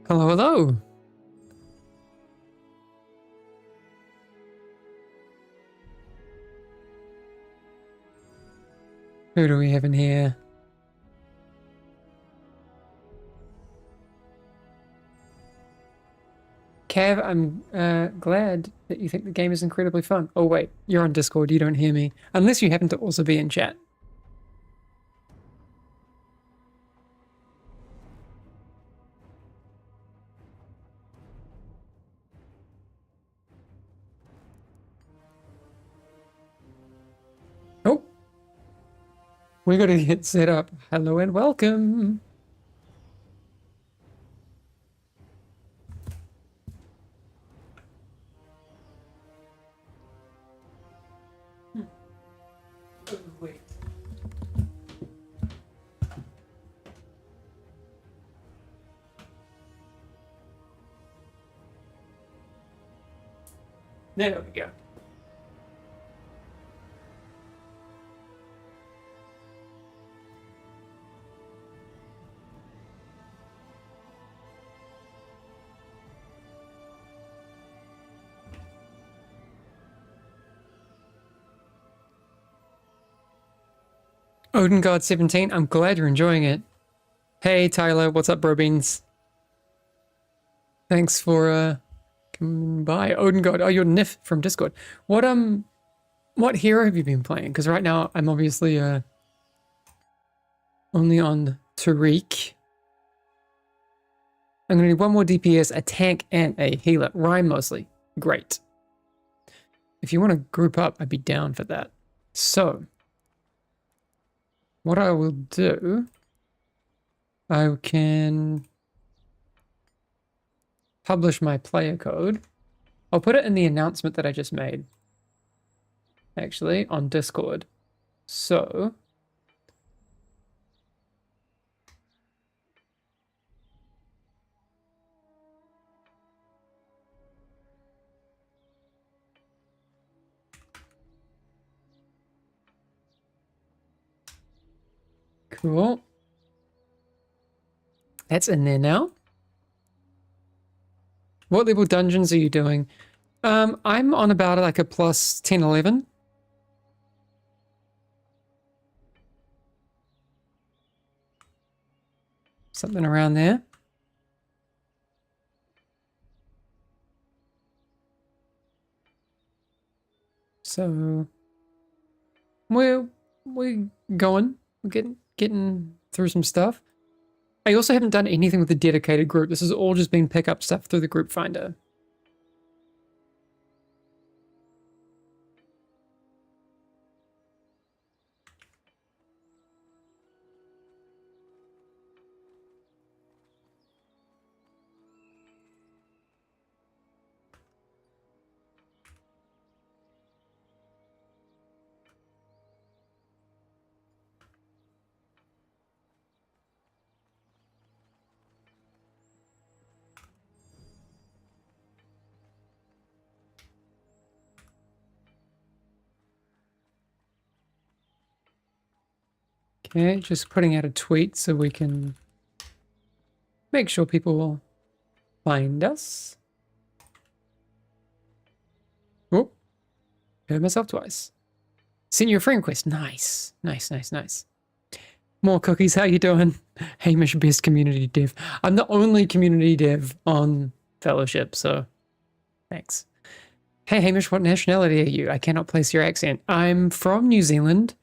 Hello, hello. Who do we have in here? Cav, I'm glad that you think the game is incredibly fun. Oh wait, you're on Discord, you don't hear me. Unless you happen to also be in chat. Oh, we gotta get set up. Hello and welcome. Oh, wait. There we go. Odin God 17, I'm glad you're enjoying it. Hey Tyler, what's up, bro beans? Thanks for coming by. Odin God, oh, you're Nif from Discord. What hero have you been playing? Because right now I'm obviously only on Tariq. I'm gonna need one more DPS, a tank, and a healer. Rhyme mostly. Great. If you want to group up, I'd be down for that. So what I will do, I can publish my player code. I'll put it in the announcement that I just made, actually, on Discord. So cool. That's in there now. What level dungeons are you doing? I'm on about like a plus 10, 11. Something around there. So we're going. We're getting through some stuff. I also haven't done anything with the dedicated group. This has all just been pick up stuff through the group finder. Okay, just putting out a tweet so we can make sure people will find us. Oh, heard myself twice. Send you a friend request. Nice, nice, nice, nice. More cookies. How you doing? Hamish, best community dev. I'm the only community dev on Fellowship, so thanks. Hey Hamish, what nationality are you? I cannot place your accent. I'm from New Zealand,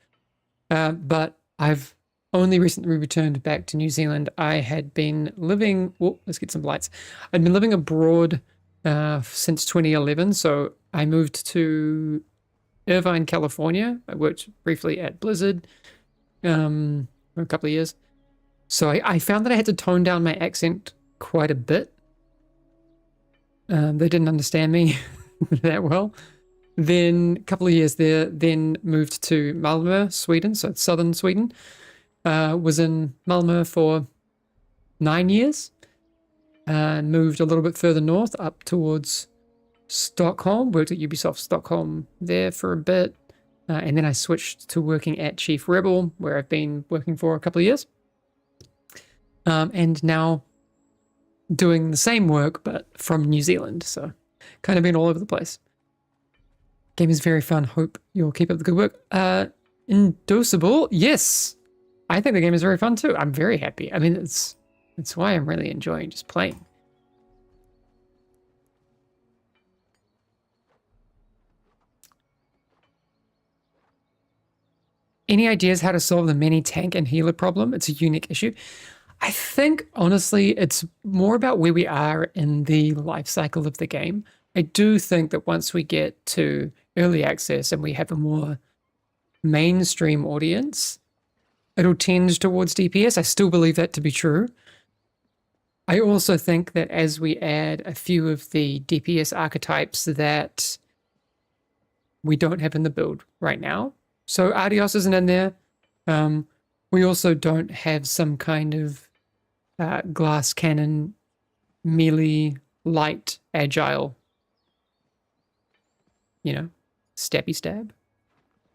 but I've only recently returned back to New Zealand. I had been living, oh, let's get some lights. I'd been living abroad since 2011, so I moved to Irvine, California. I worked briefly at Blizzard for a couple of years. So I found that I had to tone down my accent quite a bit. They didn't understand me that well. Then a couple of years there, then moved to Malmö, Sweden, so it's southern Sweden. Was in Malmö for 9 years. Moved a little bit further north up towards Stockholm, worked at Ubisoft Stockholm there for a bit. And then I switched to working at Chief Rebel, where I've been working for a couple of years. And now doing the same work, but from New Zealand. So kind of been all over the place. Game is very fun. Hope you'll keep up the good work. Indosible, yes. I think the game is very fun too. I'm very happy. I mean, it's why I'm really enjoying just playing. Any ideas how to solve the many tank and healer problem? It's a unique issue. I think, honestly, it's more about where we are in the life cycle of the game. I do think that once we get to early access and we have a more mainstream audience, it'll tend towards DPS. I still believe that to be true. I also think that as we add a few of the DPS archetypes that we don't have in the build right now, so Ardios isn't in there. We also don't have some kind of glass cannon, melee, light, agile, stabby stab.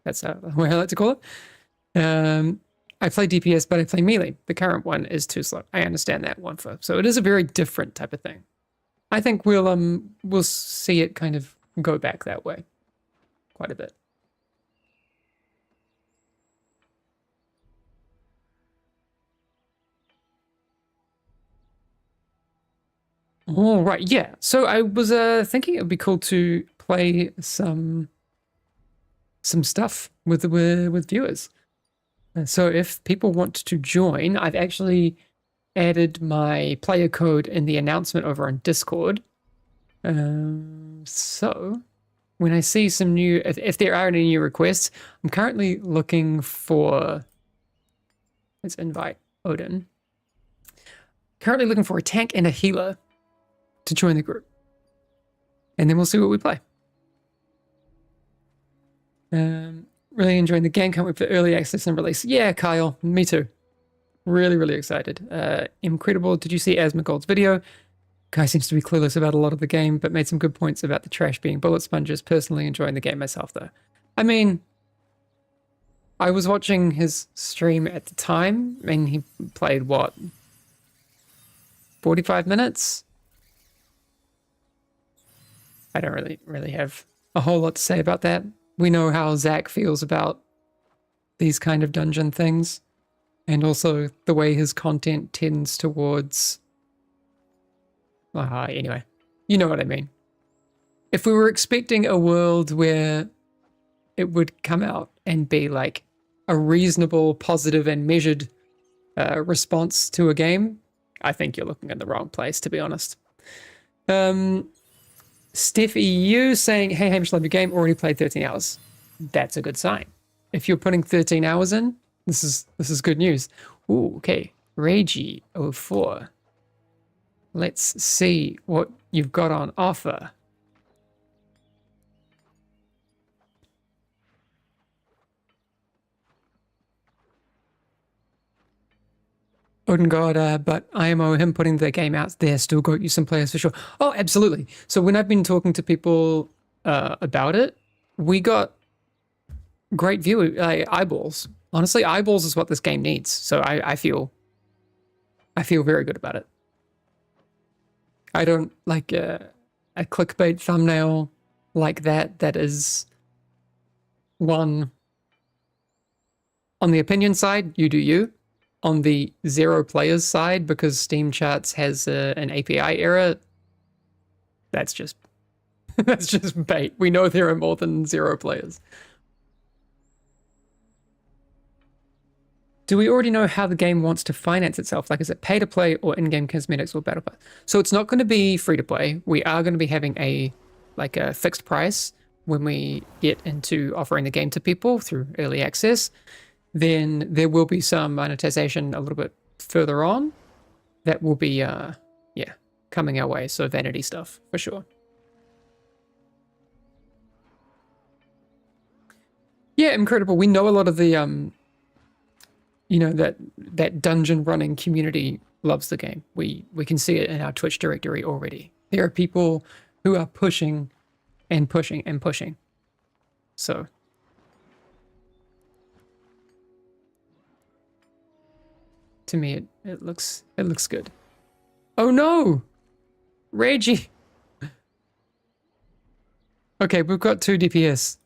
That's what I like to call it. I play DPS, but I play melee. The current one is too slow. I understand that one, so it is a very different type of thing. I think we'll see it kind of go back that way quite a bit. All right, yeah. So I was thinking it would be cool to play some stuff with viewers. So if people want to join, I've actually added my player code in the announcement over on Discord. So when I see some new, if there are any new requests, I'm currently looking for. Let's invite Odin. Currently looking for a tank and a healer to join the group, and then we'll see what we play. Really enjoying the game. Can't wait for early access and release. Yeah, Kyle, me too. Really, really excited. Incredible. Did you see Asmongold's video? Guy seems to be clueless about a lot of the game, but made some good points about the trash being bullet sponges. Personally enjoying the game myself, though. I mean, I was watching his stream at the time, and he played, what, 45 minutes? I don't really have a whole lot to say about that. We know how Zach feels about these kind of dungeon things, and also the way his content tends towards... anyway, you know what I mean. If we were expecting a world where it would come out and be like a reasonable, positive, and measured response to a game, I think you're looking in the wrong place, to be honest. Steph EU saying, hey, Hamish, love your game. Already played 13 hours. That's a good sign. If you're putting 13 hours in, this is good news. Ooh, okay. Ragey04. Let's see what you've got on offer. Odin God, but IMO, him putting the game out there, still got you some players for sure. Oh, absolutely. So when I've been talking to people about it, we got great eyeballs. Honestly, eyeballs is what this game needs. So I feel very good about it. I don't like a clickbait thumbnail like that is one. On the opinion side, you do you. On the 0 players side, because Steam Charts has an API error, that's just that's just bait. We know there are more than 0 players. Do we already know how the game wants to finance itself? Like, is it pay to play or in-game cosmetics or battle pass? So it's not going to be free to play. We are going to be having a fixed price when we get into offering the game to people through early access. Then there will be some monetization a little bit further on that will be, coming our way. So vanity stuff, for sure. Yeah, incredible. We know a lot of the, that dungeon running community loves the game. We can see it in our Twitch directory already. There are people who are pushing and pushing and pushing. So... to me, it looks good. Oh no! Reggie. Okay, we've got 2 DPS.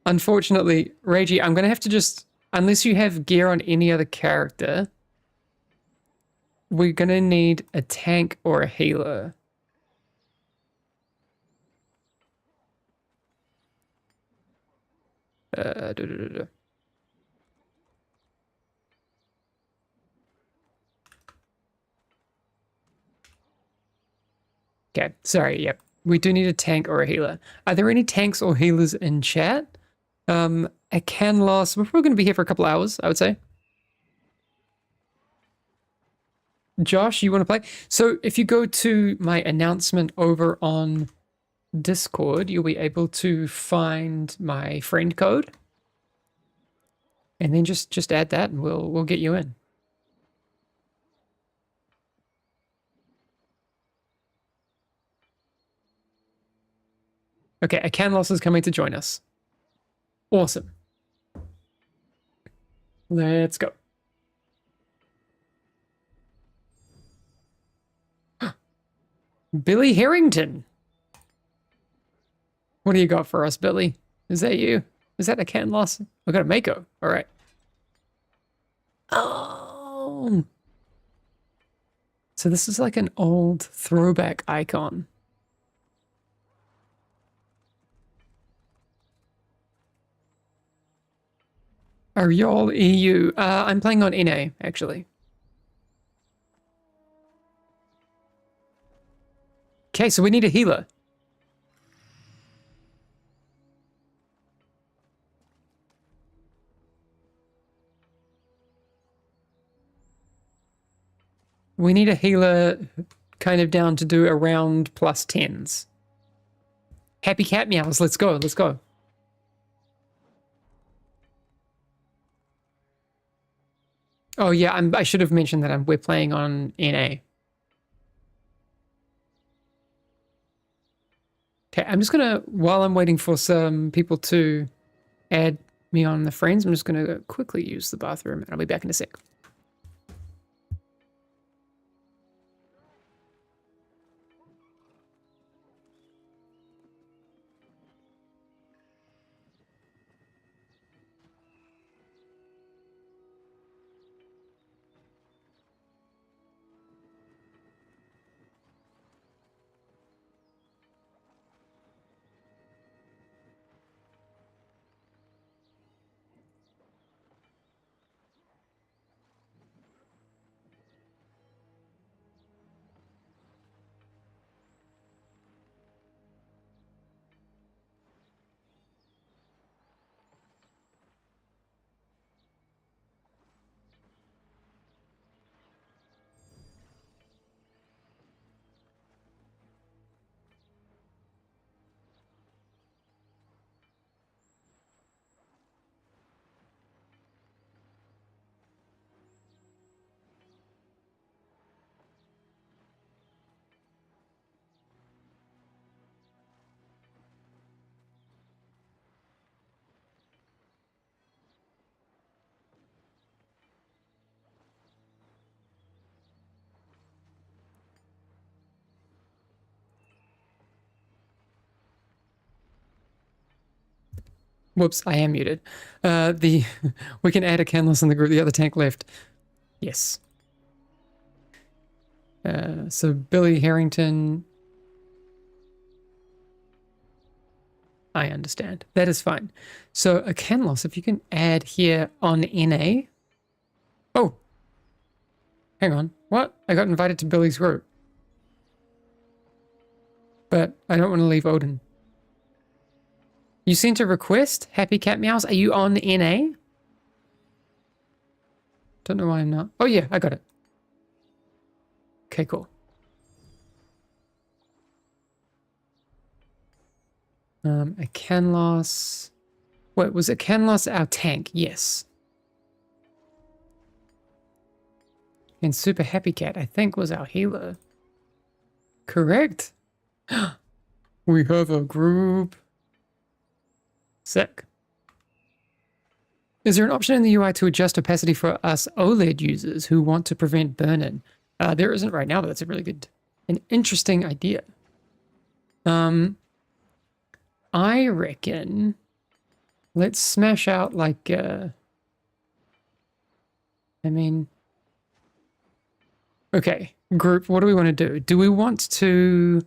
Unfortunately, Reggie, I'm going to have to just... Unless you have gear on any other character, we're going to need a tank or a healer. Duh, duh, duh, duh. Okay, sorry, yep. We do need a tank or a healer. Are there any tanks or healers in chat? A can loss. We're probably going to be here for a couple hours, I would say. Josh, you want to play? So if you go to my announcement over on Discord, you'll be able to find my friend code. And then just add that and we'll get you in. Okay, a can loss is coming to join us. Awesome. Let's go. Billy Harrington. What do you got for us, Billy? Is that you? Is that a can loss? I got a Mako. All right. Oh. So this is like an old throwback icon. Are y'all EU? I'm playing on NA, actually. Okay, so we need a healer. We need a healer kind of down to do around plus 10s. Happy cat meows, let's go, let's go. Oh yeah, I should have mentioned that we're playing on NA. Okay, I'm just gonna, while I'm waiting for some people to add me on the friends, I'm just gonna quickly use the bathroom and I'll be back in a sec. Whoops, I am muted. We can add a canless in the group. The other tank left. Yes. So Billy Harrington. I understand. That is fine. So a can loss, if you can add here on NA. Oh. Hang on. What? I got invited to Billy's group. But I don't want to leave Odin. You sent a request? Happy cat meows. Are you on NA? Don't know why I'm not. Oh yeah, I got it. Okay, cool. A can loss. Wait, was it can loss our tank? Yes. And Super Happy Cat, I think, was our healer. Correct. We have a group. Sick. Is there an option in the UI to adjust opacity for us OLED users who want to prevent burn-in? There isn't right now, but that's a really good an interesting idea. I reckon let's smash out like, I mean, okay, group, what do we want to do? Do we want to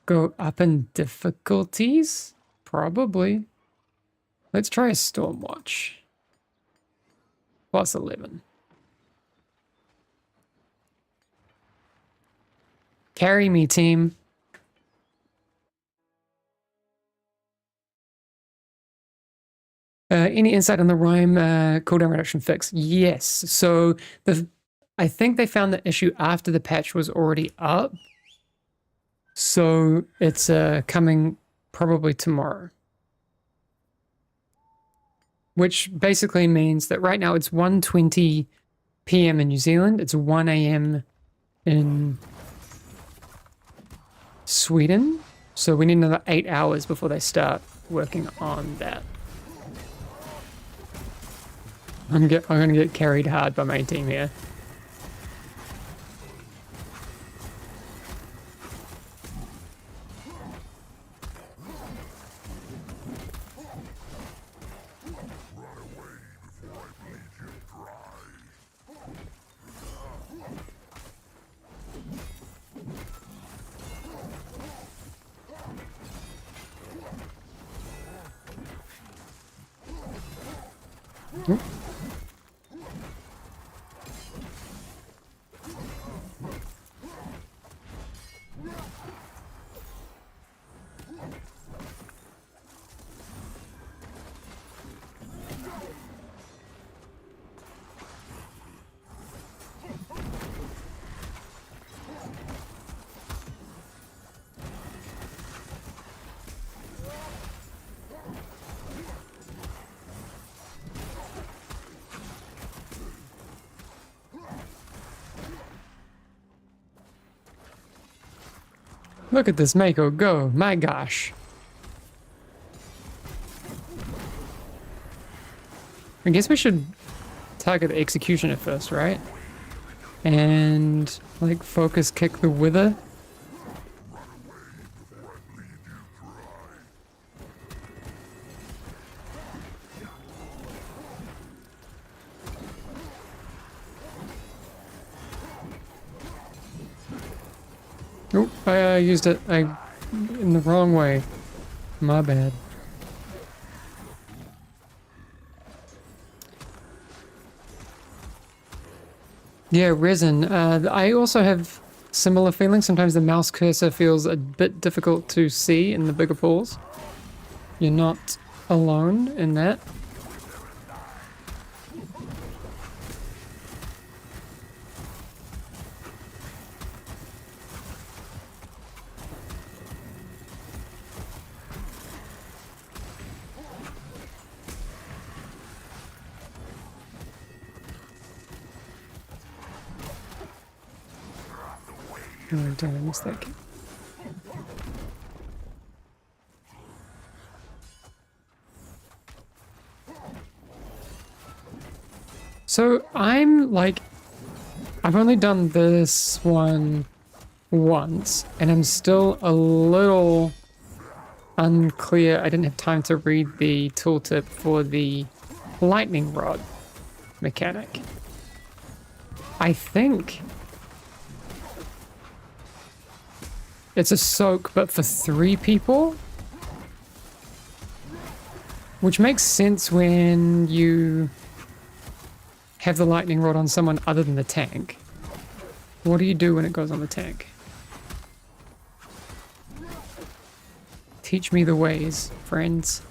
go up in difficulties? Probably. Let's try a Stormwatch. Plus 11. Carry me, team. Any insight on the rhyme cooldown reduction fix? Yes. So I think they found the issue after the patch was already up. So it's coming probably tomorrow. Which basically means that right now it's 1:20 p.m. in New Zealand. It's 1 a.m. in Sweden. So we need another 8 hours before they start working on that. I'm gonna get carried hard by my team here. Oop. Look at this Mako go, my gosh. I guess we should target the executioner first, right? And like focus kick the wither. Oh, I used it in the wrong way. My bad. Yeah, resin. I also have similar feelings. Sometimes the mouse cursor feels a bit difficult to see in the bigger pools. You're not alone in that. Oh, damn, I missed that. So I'm like, I've only done this one once, and I'm still a little unclear. I didn't have time to read the tooltip for the lightning rod mechanic. I think it's a soak, but for 3 people. Which makes sense when you have the lightning rod on someone other than the tank. What do you do when it goes on the tank? Teach me the ways, friends.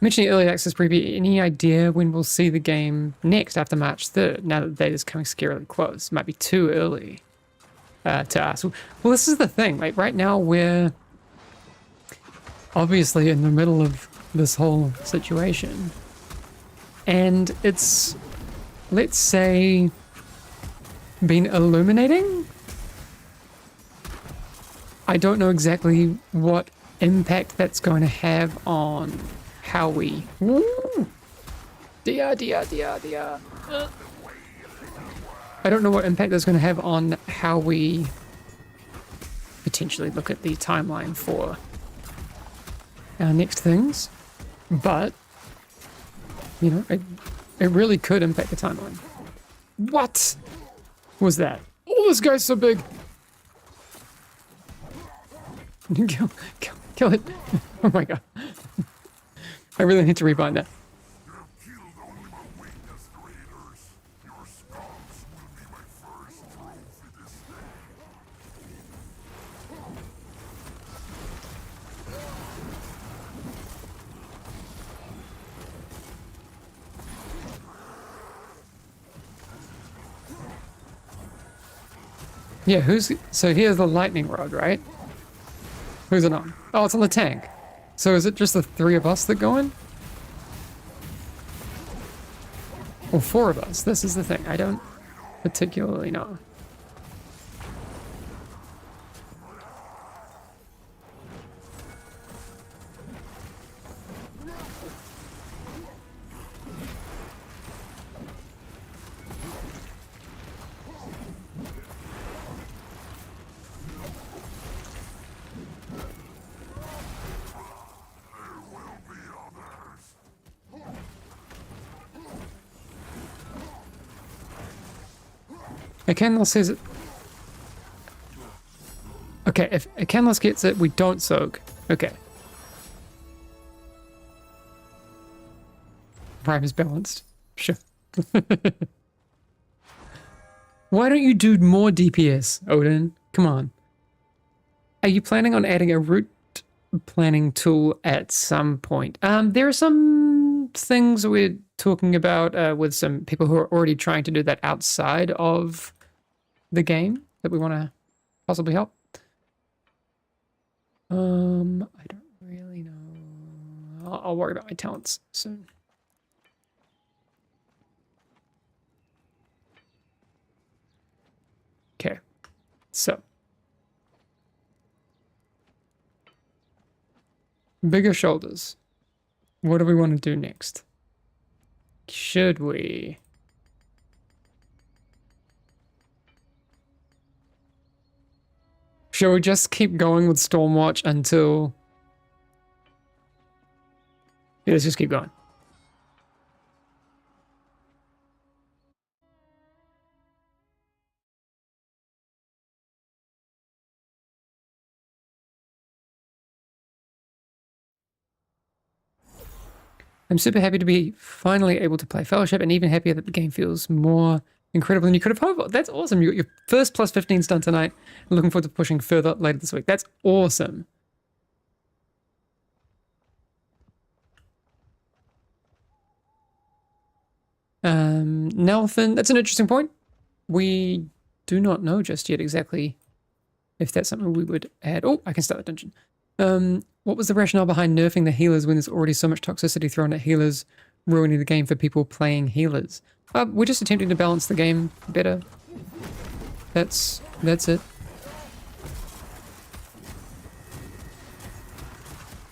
Mentioning early access preview, any idea when we'll see the game next after March 3rd, now that the date is coming scarily close? Might be too early. To us. Well, this is the thing. Like right now, we're obviously in the middle of this whole situation, and it's, let's say, been illuminating. I don't know exactly what impact that's going to have on how we. Woo! Dia. I don't know what impact that's going to have on how we potentially look at the timeline for our next things, but you know, it really could impact the timeline. What was that? Oh, this guy's so big. Kill it. Oh my god. I really need to rebind that. Yeah, so here's the lightning rod, right? Who's it on? Oh, it's on the tank. So is it just the 3 of us that go in? Or 4 of us? This is the thing. I don't particularly know. Akanlos says it. Okay, if Akanlos gets it, we don't soak. Okay. Prime is balanced. Sure. Why don't you do more DPS, Odin? Come on. Are you planning on adding a route planning tool at some point? There are some things we're talking about with some people who are already trying to do that outside of the game that we want to possibly help. I don't really know. I'll worry about my talents soon. Okay, so bigger shoulders. What do we want to do next? Should we? Shall we just keep going with Stormwatch until... Yeah, let's just keep going. I'm super happy to be finally able to play Fellowship, and even happier that the game feels more incredible than you could have hoped. That's awesome. You got your first plus 15s done tonight. I'm looking forward to pushing further later this week. That's awesome. Nelthan, that's an interesting point. We do not know just yet exactly if that's something we would add. Oh, I can start the dungeon. What was the rationale behind nerfing the healers when there's already so much toxicity thrown at healers, ruining the game for people playing healers? We're just attempting to balance the game better. That's it.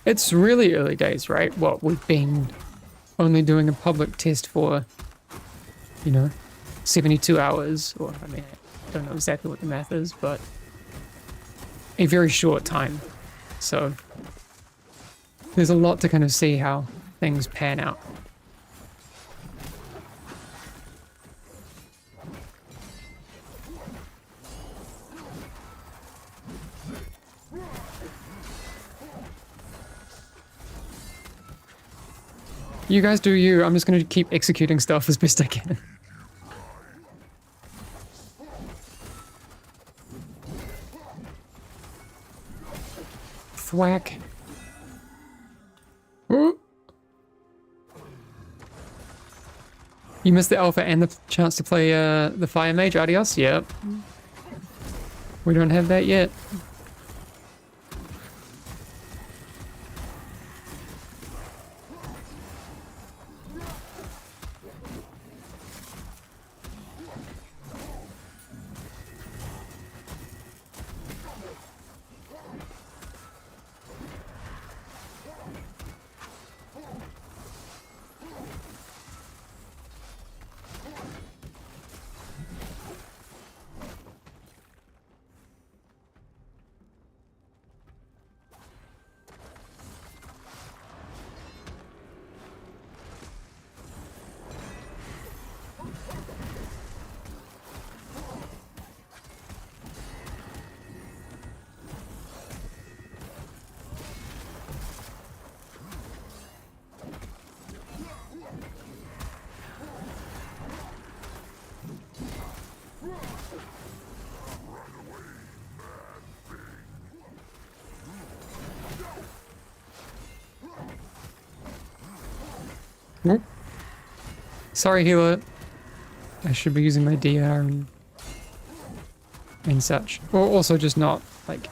It's really early days, right? What, we've been only doing a public test for, you know, 72 hours, or I mean, I don't know exactly what the math is, but a very short time. So there's a lot to kind of see how things pan out. You guys do you. I'm just going to keep executing stuff as best I can. Thwack. Ooh. You missed the alpha and the chance to play the Fire Mage. Adios? Yep. We don't have that yet. Oop. Sorry, healer. I should be using my DR and such. Or also just not, like,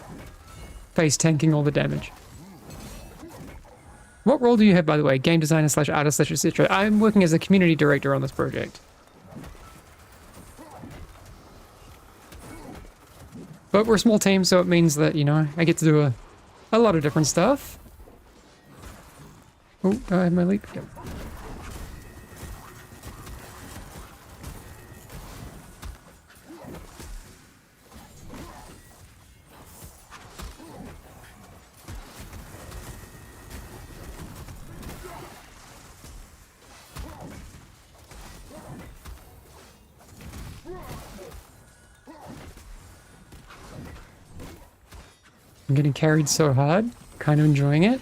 face tanking all the damage. What role do you have, by the way? Game designer / artist / etc. I'm working as a community director on this project. But we're a small team, so it means that, you know, I get to do a lot of different stuff. Oh, do I have my leap? Yep. I'm getting carried so hard, kind of enjoying it.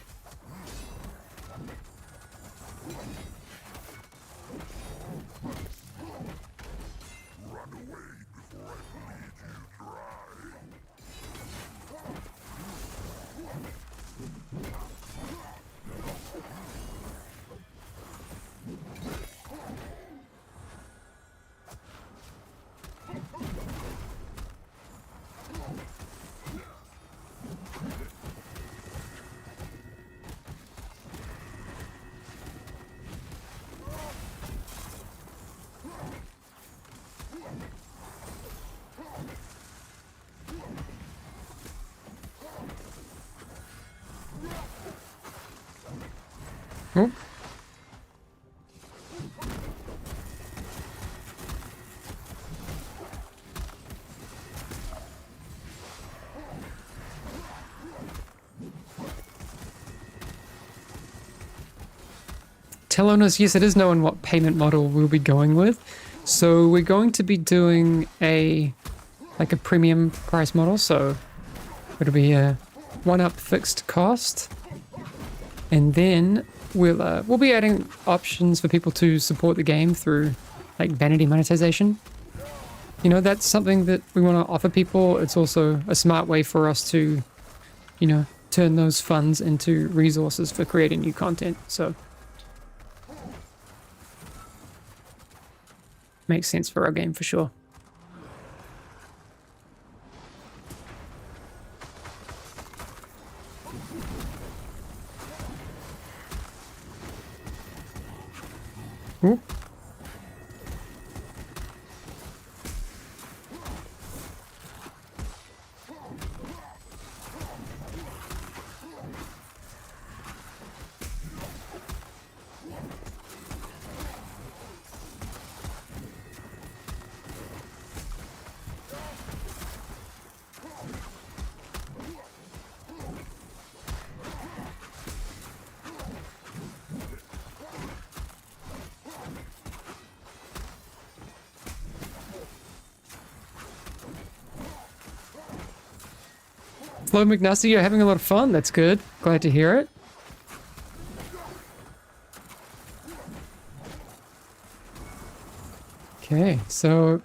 Oh. Tell owners, yes, it is known what payment model we'll be going with. So we're going to be doing a premium price model. So it'll be a one-up fixed cost, and then we'll be adding options for people to support the game through like vanity monetization. You know, that's something that we want to offer people. It's also a smart way for us to, you know, turn those funds into resources for creating new content. So makes sense for our game for sure. Ooh. Hello, McNasty, you're having a lot of fun. That's good. Glad to hear it. Okay, so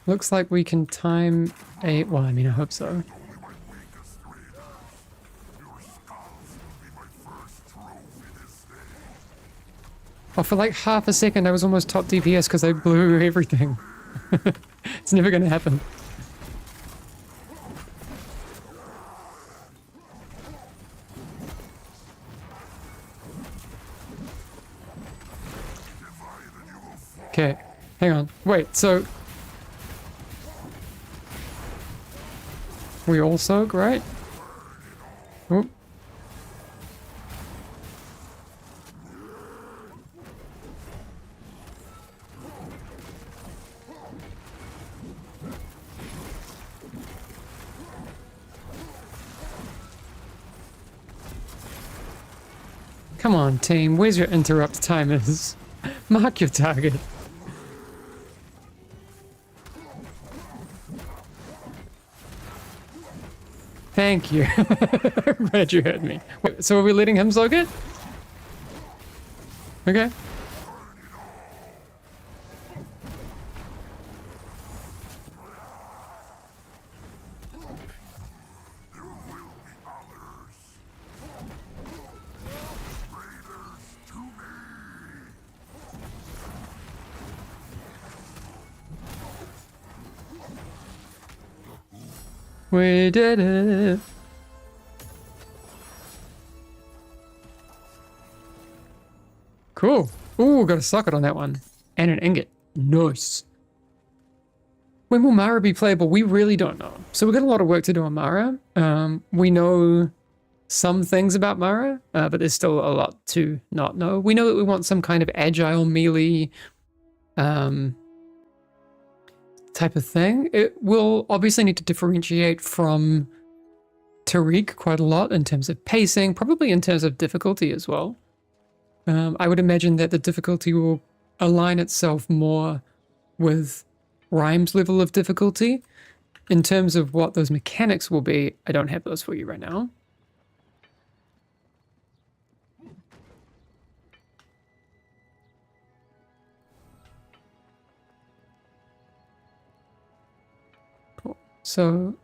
looks like we can time a... Well, I mean, I hope so. Oh, for like half a second, I was almost top DPS because I blew everything. It's never going to happen. Okay, hang on. Wait, so... We all soak, right? Oop. Come on, team. Where's your interrupt timers? Mark your target. Thank you. I'm glad you heard me. Wait, so are we letting him soak it? Okay. We did it. Cool. Ooh, got a socket on that one. And an ingot. Nice. When will Mara be playable? We really don't know. So we've got a lot of work to do on Mara. We know some things about Mara, but there's still a lot to not know. We know that we want some kind of agile melee type of thing. It will obviously need to differentiate from Tariq quite a lot in terms of pacing, probably in terms of difficulty as well. I would imagine that the difficulty will align itself more with Rhyme's level of difficulty. In terms of what those mechanics will be, I don't have those for you right now. Cool. So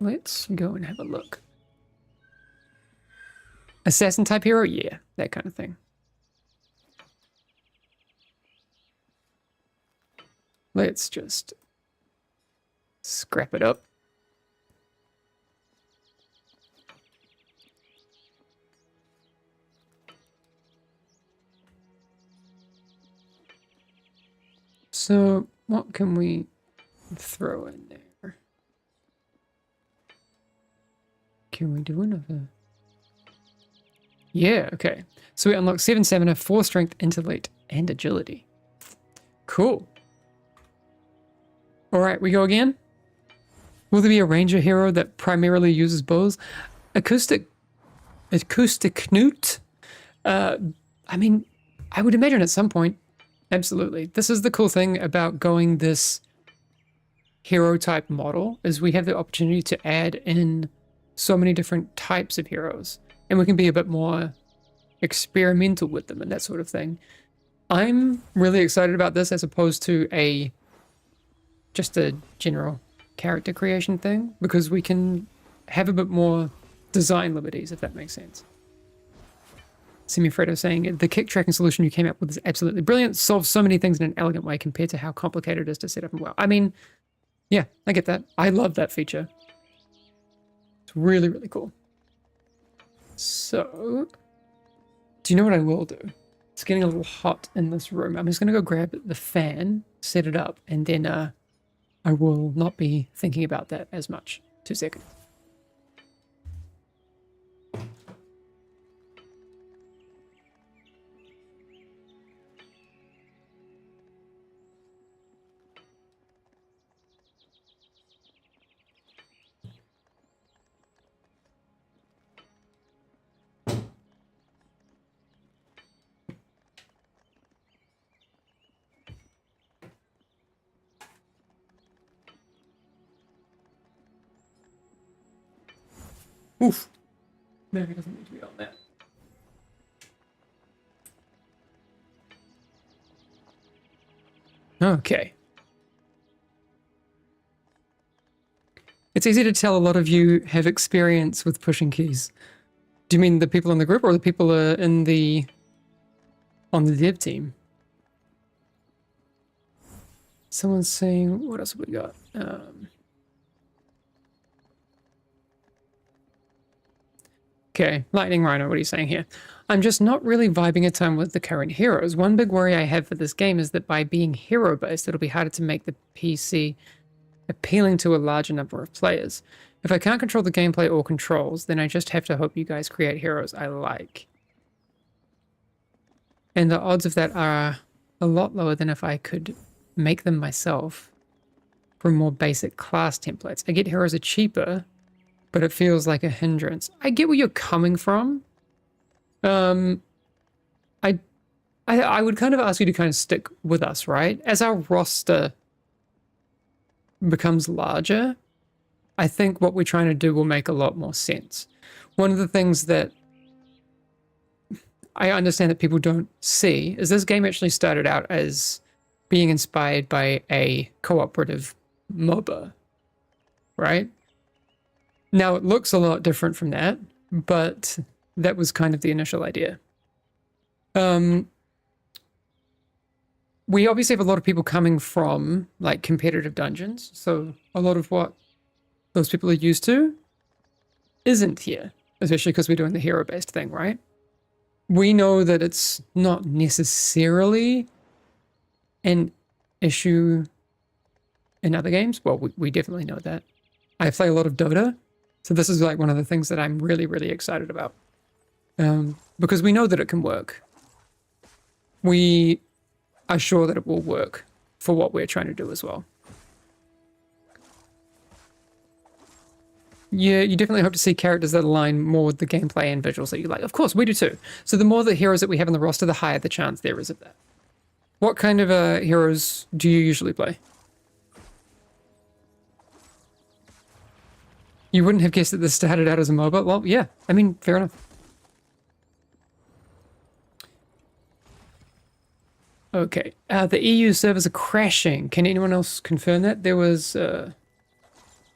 let's go and have a look. Assassin type hero? Yeah, that kind of thing. Let's just scrap it up. So what can we throw in there? Can we do another? Yeah, okay. So we unlock 7 stamina, 4 strength, intellect, and agility. Cool. Alright, we go again. Will there be a ranger hero that primarily uses bows? Acoustic Knut? I mean, I would imagine at some point. Absolutely. This is the cool thing about going this hero type model, is we have the opportunity to add in so many different types of heroes. And we can be a bit more experimental with them and that sort of thing. I'm really excited about this as opposed to just a general character creation thing, because we can have a bit more design liberties, if that makes sense. Semifredo saying, the kick tracking solution you came up with is absolutely brilliant. Solves so many things in an elegant way compared to how complicated it is to set up and well. I mean, yeah, I get that. I love that feature. It's really, really cool. So, do you know what I will do? It's getting a little hot in this room. I'm just going to go grab the fan, set it up, and then I will not be thinking about that as much. 2 seconds. Oof. Maybe it doesn't need to be on that. Okay. It's easy to tell a lot of you have experience with pushing keys. Do you mean the people in the group or the people on the dev team? Someone's saying, what else have we got? Okay, Lightning Rhino, what are you saying here? I'm just not really vibing a ton with the current heroes. One big worry I have for this game is that by being hero-based, it'll be harder to make the PC appealing to a larger number of players. If I can't control the gameplay or controls, then I just have to hope you guys create heroes I like. And the odds of that are a lot lower than if I could make them myself from more basic class templates. I get heroes are cheaper, but it feels like a hindrance. I get where you're coming from. I would kind of ask you to kind of stick with us, right? As our roster becomes larger, I think what we're trying to do will make a lot more sense. One of the things that I understand that people don't see is this game actually started out as being inspired by a cooperative MOBA, right? Now it looks a lot different from that, but that was kind of the initial idea. We obviously have a lot of people coming from like competitive dungeons, so a lot of what those people are used to isn't here, especially because we're doing the hero-based thing, right? We know that it's not necessarily an issue in other games. Well, we definitely know that. I play a lot of Dota, so this is like one of the things that I'm really, really excited about. Because we know that it can work. We are sure that it will work for what we're trying to do as well. Yeah, you definitely hope to see characters that align more with the gameplay and visuals that you like. Of course, we do too. So the more the heroes that we have in the roster, the higher the chance there is of that. What kind of heroes do you usually play? You wouldn't have guessed that this started out as a MOBA? Well, yeah. I mean, fair enough. Okay. The EU servers are crashing. Can anyone else confirm that? There was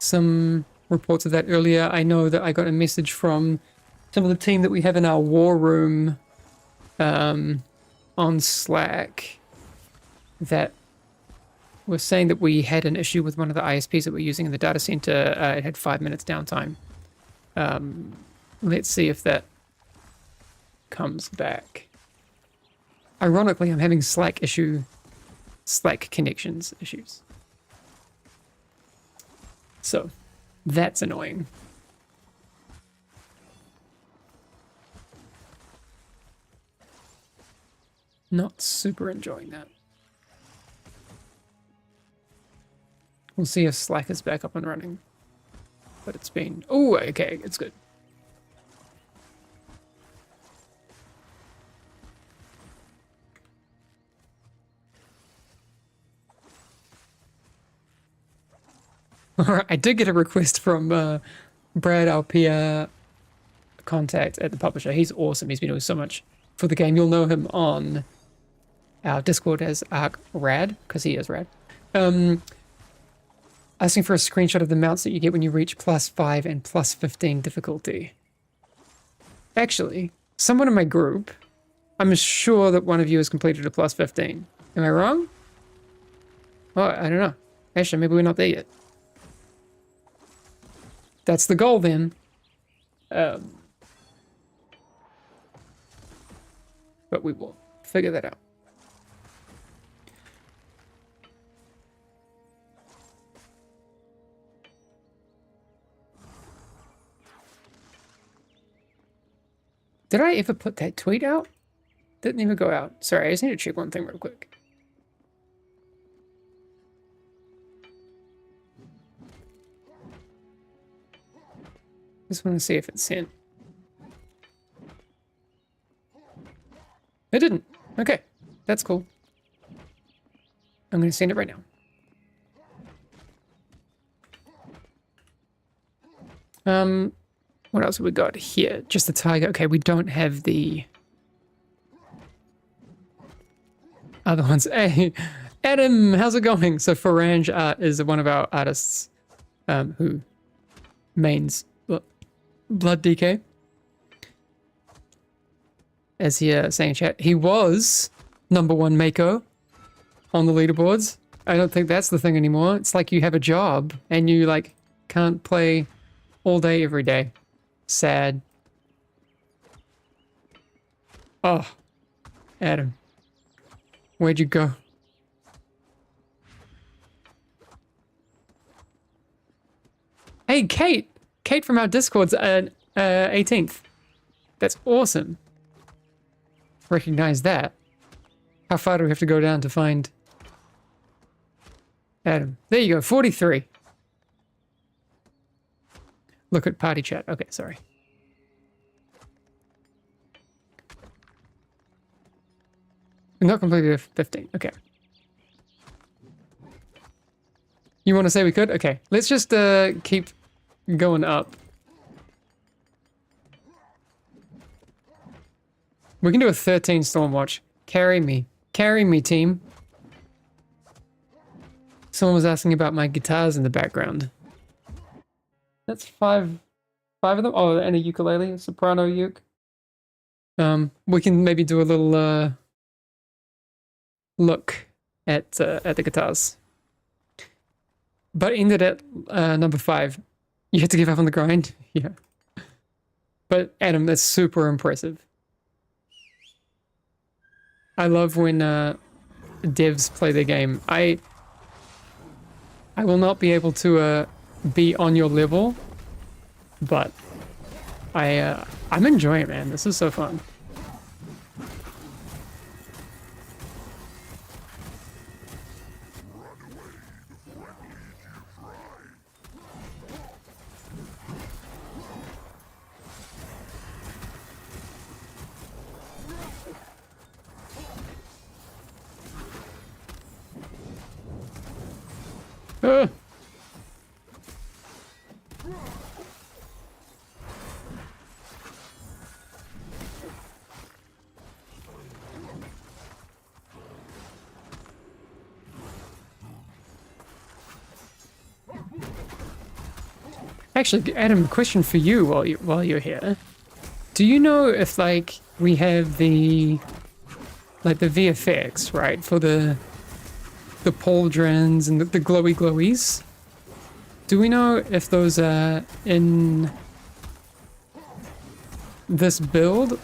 some reports of that earlier. I know that I got a message from some of the team that we have in our war room on Slack that was saying that we had an issue with one of the ISPs that we're using in the data center. It had 5 minutes downtime. Let's see if that comes back. Ironically, I'm having Slack connections issues. So, that's annoying. Not super enjoying that. We'll see if Slack is back up and running. But it's been... Oh, okay, it's good. Alright, I did get a request from Brad, our PR contact at the publisher. He's awesome. He's been doing so much for the game. You'll know him on our Discord as ArcRad, because he is rad. Asking for a screenshot of the mounts that you get when you reach +5 and +15 difficulty. Actually, someone in my group, I'm sure that one of you has completed a +15. Am I wrong? Oh, I don't know. Actually, maybe we're not there yet. That's the goal then. But we will figure that out. Did I ever put that tweet out? Didn't even go out. Sorry, I just need to check one thing real quick. Just want to see if it's sent. It didn't. Okay, that's cool. I'm going to send it right now. What else have we got here? Just the tiger. Okay, we don't have the other ones. Hey, Adam, how's it going? So Farange is one of our artists who mains Blood DK. As he saying in chat, he was #1 Mako on the leaderboards. I don't think that's the thing anymore. It's like you have a job and you like can't play all day every day. Sad. Oh, Adam, where'd you go? Hey, Kate. Kate from our Discord's 18th. That's awesome. Recognize that. How far do we have to go down to find Adam? There you go, 43. Look at party chat. Okay, sorry. Not completed 15. Okay. You want to say we could? Okay. Let's just keep going up. We can do a 13 Stormwatch. Carry me. Carry me, team. Someone was asking about my guitars in the background. That's five of them. Oh, and a ukulele, a soprano uke. We can maybe do a little look at the guitars. But ended at number 5. You had to give up on the grind? Yeah. But Adam, that's super impressive. I love when devs play their game. I will not be able to be on your level, but I'm enjoying it, man. This is so fun. Uh. Actually, Adam, question for you while you're here. Do you know if like we have the VFX, right, for the pauldrons and the glowy glowies? Do we know if those are in this build?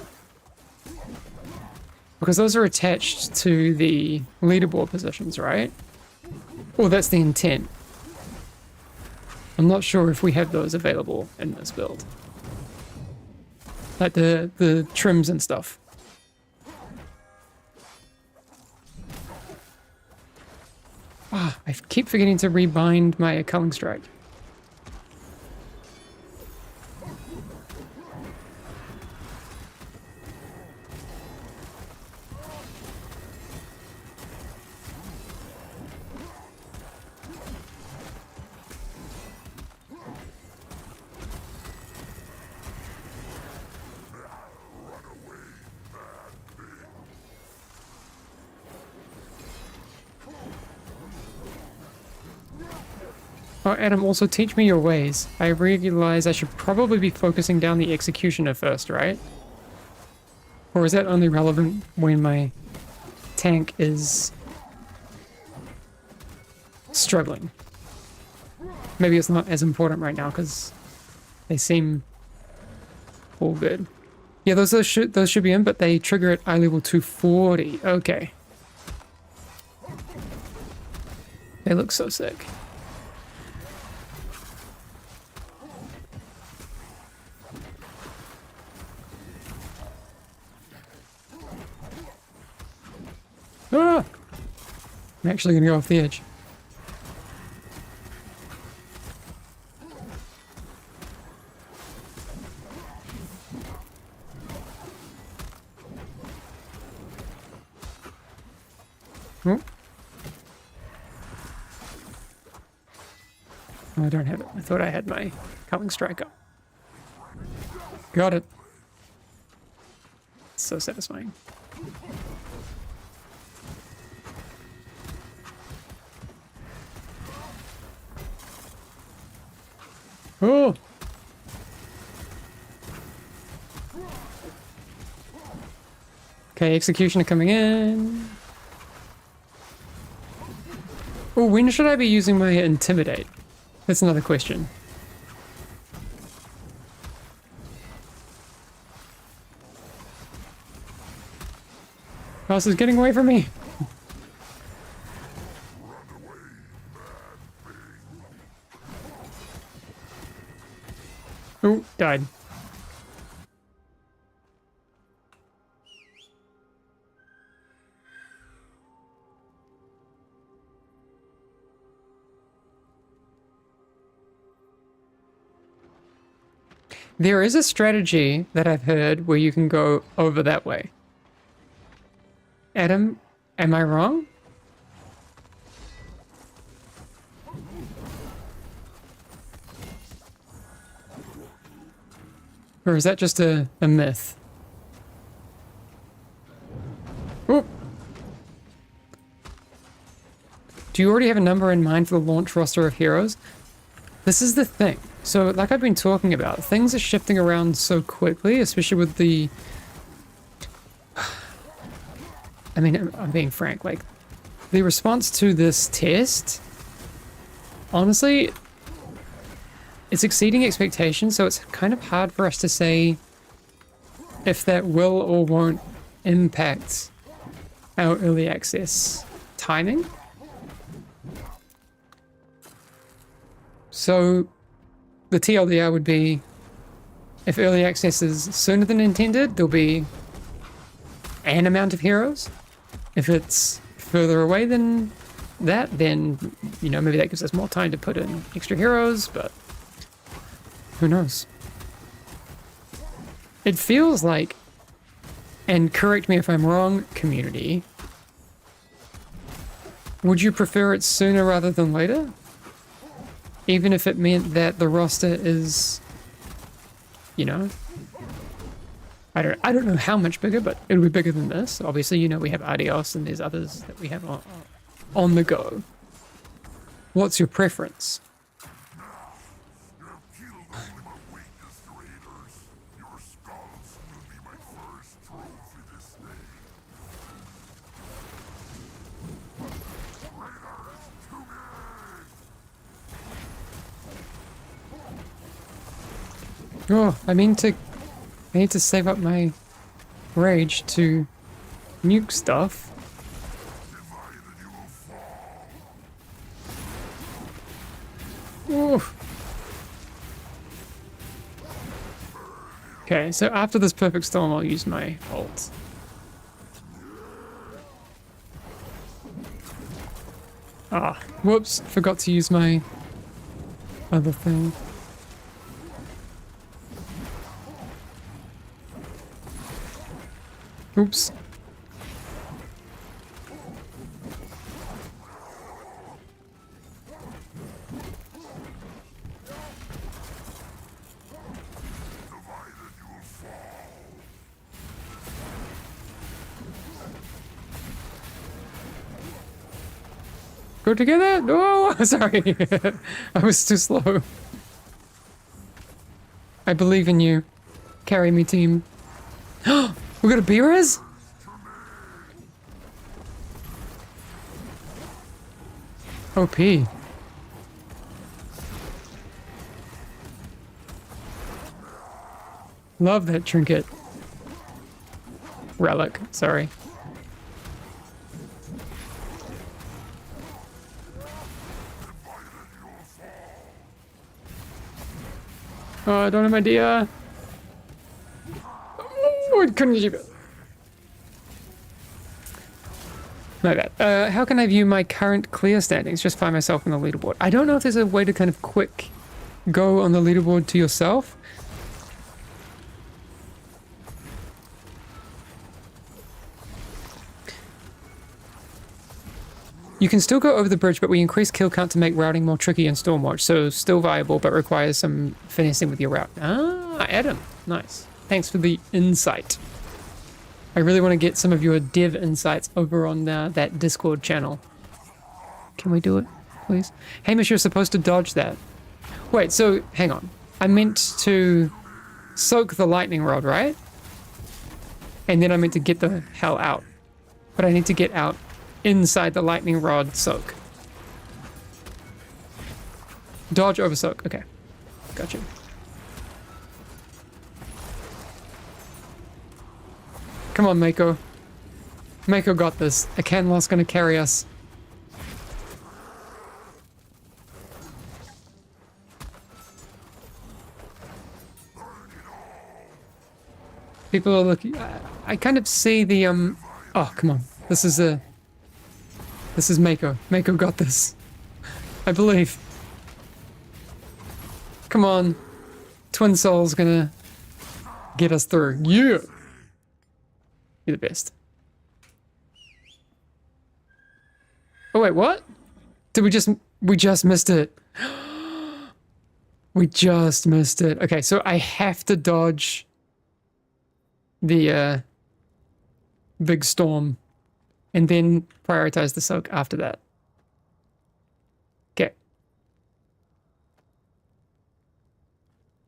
Because those are attached to the leaderboard positions, right? Or that's the intent. I'm not sure if we have those available in this build. Like the trims and stuff. Ah, I keep forgetting to rebind my Culling Strike. Oh, Adam, also teach me your ways. I realize I should probably be focusing down the executioner first, right? Or is that only relevant when my tank is struggling? Maybe it's not as important right now because they seem all good. Yeah, those should be in, but they trigger at eye level 240. Okay. They look so sick. Ah! I'm actually gonna go off the edge. Oh. Oh, I don't have it. I thought I had my Culling Strike up. Got it. So satisfying. Oh! Okay, executioner coming in. Oh, when should I be using my Intimidate? That's another question. Boss is getting away from me. Oh, died. There is a strategy that I've heard where you can go over that way. Adam, am I wrong? Or is that just a myth? Oop. Do you already have a number in mind for the launch roster of heroes? This is the thing. So, like I've been talking about, things are shifting around so quickly, especially with the... I mean, I'm being frank, like, the response to this test, honestly, it's exceeding expectations, so it's kind of hard for us to say if that will or won't impact our early access timing. So the TLDR would be, if early access is sooner than intended, there'll be an amount of heroes. If it's further away than that, then, you know, maybe that gives us more time to put in extra heroes, but who knows? It feels like, and correct me if I'm wrong, community, would you prefer it sooner rather than later? Even if it meant that the roster is, you know, I don't know how much bigger, but it'll be bigger than this. Obviously, you know, we have Adios and there's others that we have on the go. What's your preference? Oh, I need to save up my rage to nuke stuff. Oof. Okay, so after this perfect storm, I'll use my ult. Ah, whoops, forgot to use my other thing. Oops. Go together? No, sorry. I was too slow. I believe in you. Carry me, team. We got a B-res? OP. Love that trinket. Relic, sorry. Oh, I don't have my dia. Oh, I couldn't keep it. My bad. How can I view my current clear standings? Just find myself on the leaderboard. I don't know if there's a way to kind of quick go on the leaderboard to yourself. You can still go over the bridge, but we increase kill count to make routing more tricky in Stormwatch, so still viable, but requires some finessing with your route. Ah, Adam. Nice. Thanks for the insight. I really want to get some of your dev insights over on that Discord channel. Can we do it, please? Hamish, you're supposed to dodge that. Wait, so, hang on. I meant to soak the lightning rod, right? And then I meant to get the hell out. But I need to get out inside the lightning rod soak. Dodge over soak. Okay. Gotcha. Come on, Mako. Mako got this. A Canlaw's gonna carry us. People are looking. I kind of see the oh, come on. This is Mako. Mako got this. I believe. Come on. Twin Soul's gonna get us through. Yeah. You're the best. Oh wait, what? Did we just missed it. We just missed it. Okay, so I have to dodge the big storm and then prioritize the soak after that. Okay.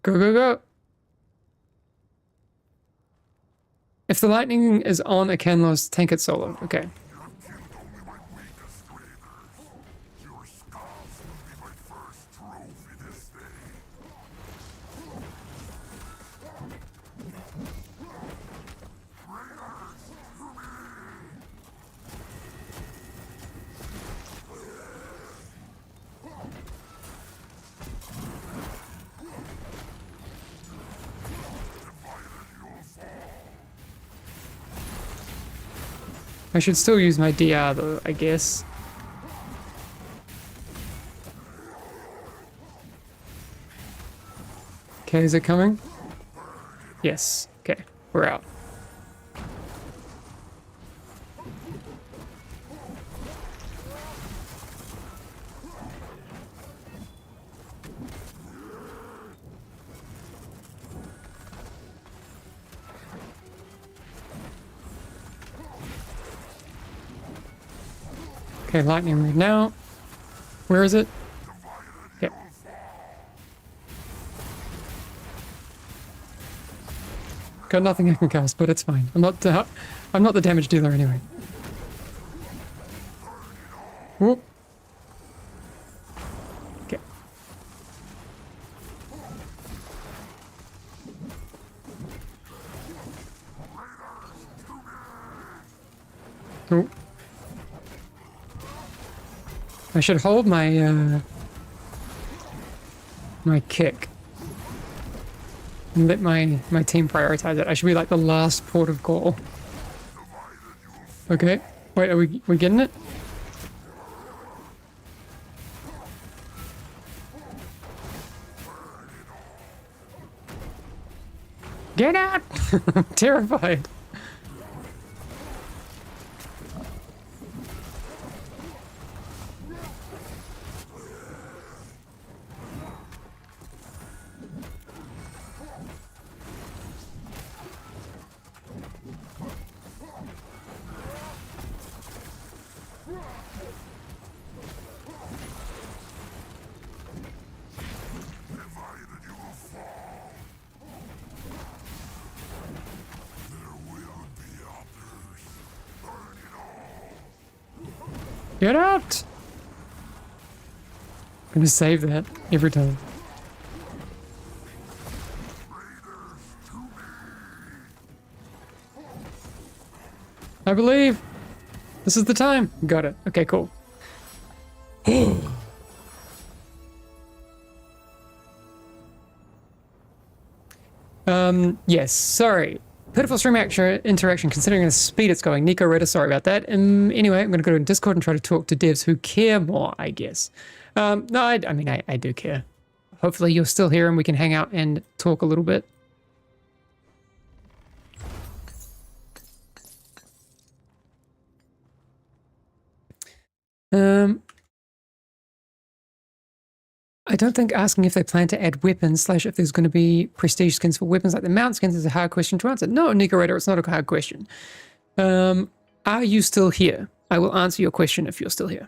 Go, go, go. If the lightning is on a Canlos, tank it solo. Okay. I should still use my DR though, I guess. Okay, is it coming? Yes. Okay, we're out. Okay, lightning right now. Where is it? Okay. Got nothing I can cast, but it's fine. I'm not the damage dealer anyway. Whoop. Okay. Oh. I should hold my my kick and let my team prioritize it. I should be like the last port of call. Okay. Wait, are we getting it? Get out! I'm terrified. Get out! I'm gonna save that every time. I believe this is the time. Got it. Okay, cool. Yes, sorry. Pitiful stream interaction considering the speed it's going. Nico Ritter, sorry about that. Anyway, I'm going to go to Discord and try to talk to devs who care more, I guess. No, I mean, I do care. Hopefully you're still here and we can hang out and talk a little bit. I don't think asking if they plan to add weapons / if there's going to be prestige skins for weapons like the mount skins is a hard question to answer. No, Nico Ritter, it's not a hard question. Are you still here? I will answer your question if you're still here.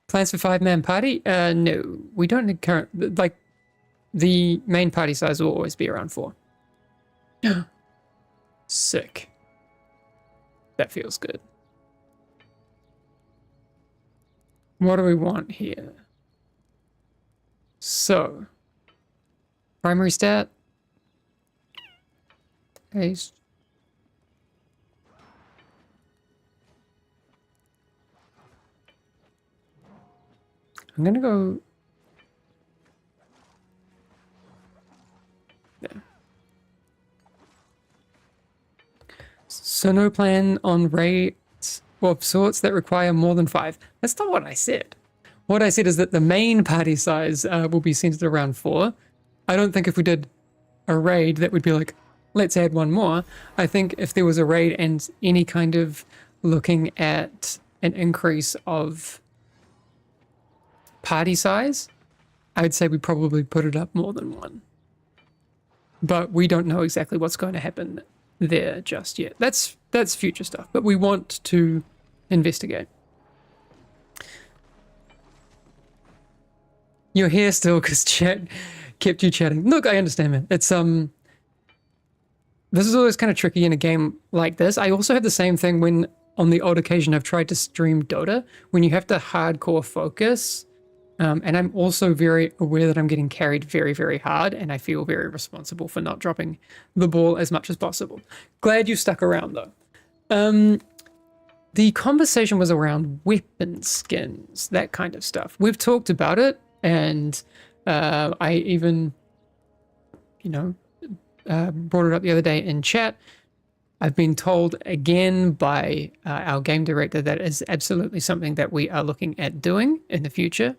Plans for 5-man party? No, we don't need current, like, the main party size will always be around 4. Sick. That feels good. What do we want here? So, primary stat. Haste. I'm gonna go there. So no plan on raids of sorts that require more than 5. That's not what I said. What I said is that the main party size will be centered around 4. I don't think if we did a raid that would be like, let's add one more. I think if there was a raid and any kind of looking at an increase of party size, I'd say we probably put it up more than 1. But we don't know exactly what's going to happen there just yet. That's future stuff, but we want to investigate. You're here still because chat kept you chatting. Look, I understand, man. It's this is always kind of tricky in a game like this. I also have the same thing when on the odd occasion I've tried to stream Dota, when you have to hardcore focus. And I'm also very aware that I'm getting carried very, very hard, and I feel very responsible for not dropping the ball as much as possible. Glad you stuck around, though. The conversation was around weapon skins, that kind of stuff. We've talked about it, and I even brought it up the other day in chat. I've been told again by our game director that is absolutely something that we are looking at doing in the future.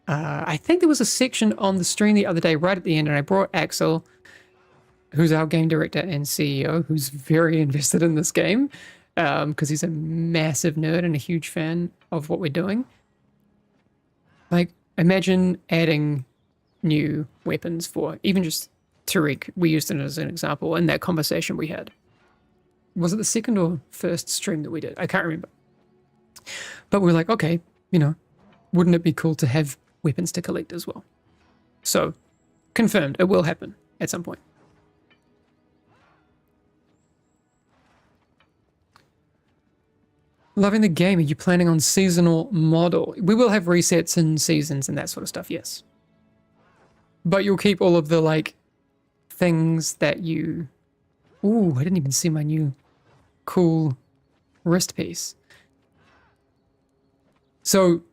I think there was a section on the stream the other day right at the end, and I brought Axel, who's our game director and CEO, who's very invested in this game because he's a massive nerd and a huge fan of what we're doing. Like, imagine adding new weapons for even just Tariq. We used it as an example in that conversation we had. Was it the second or first stream that we did? I can't remember. But we're like, okay, wouldn't it be cool to have weapons to collect as well? So, confirmed, it will happen at some point. Loving the game. Are you planning on seasonal model? We will have resets and seasons and that sort of stuff, yes. But you'll keep all of the, like, things that you... Ooh, I didn't even see my new cool wrist piece. So,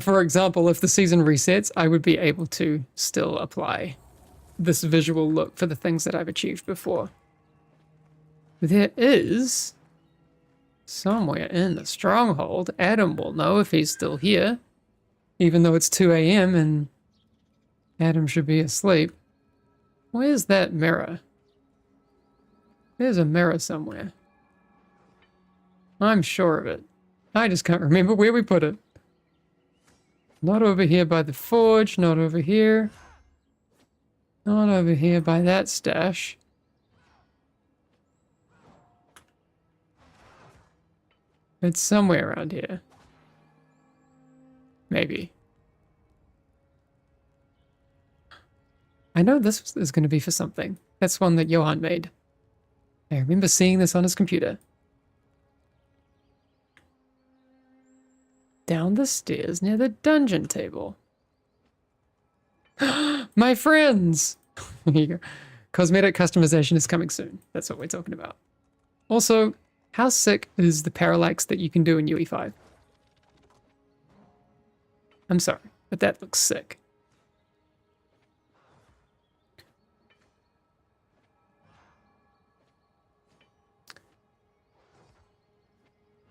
for example, if the season resets, I would be able to still apply this visual look for the things that I've achieved before. There is... somewhere in the stronghold, Adam will know if he's still here, even though it's 2 a.m. and Adam should be asleep. Where's that mirror? There's a mirror somewhere. I'm sure of it. I just can't remember where we put it. Not over here by the forge, not over here. Not over here by that stash. It's somewhere around here. Maybe. I know this is going to be for something. That's one that Johan made. I remember seeing this on his computer. Down the stairs near the dungeon table. My friends! Here you go. Cosmetic customization is coming soon. That's what we're talking about. Also, how sick is the parallax that you can do in UE5? I'm sorry, but that looks sick.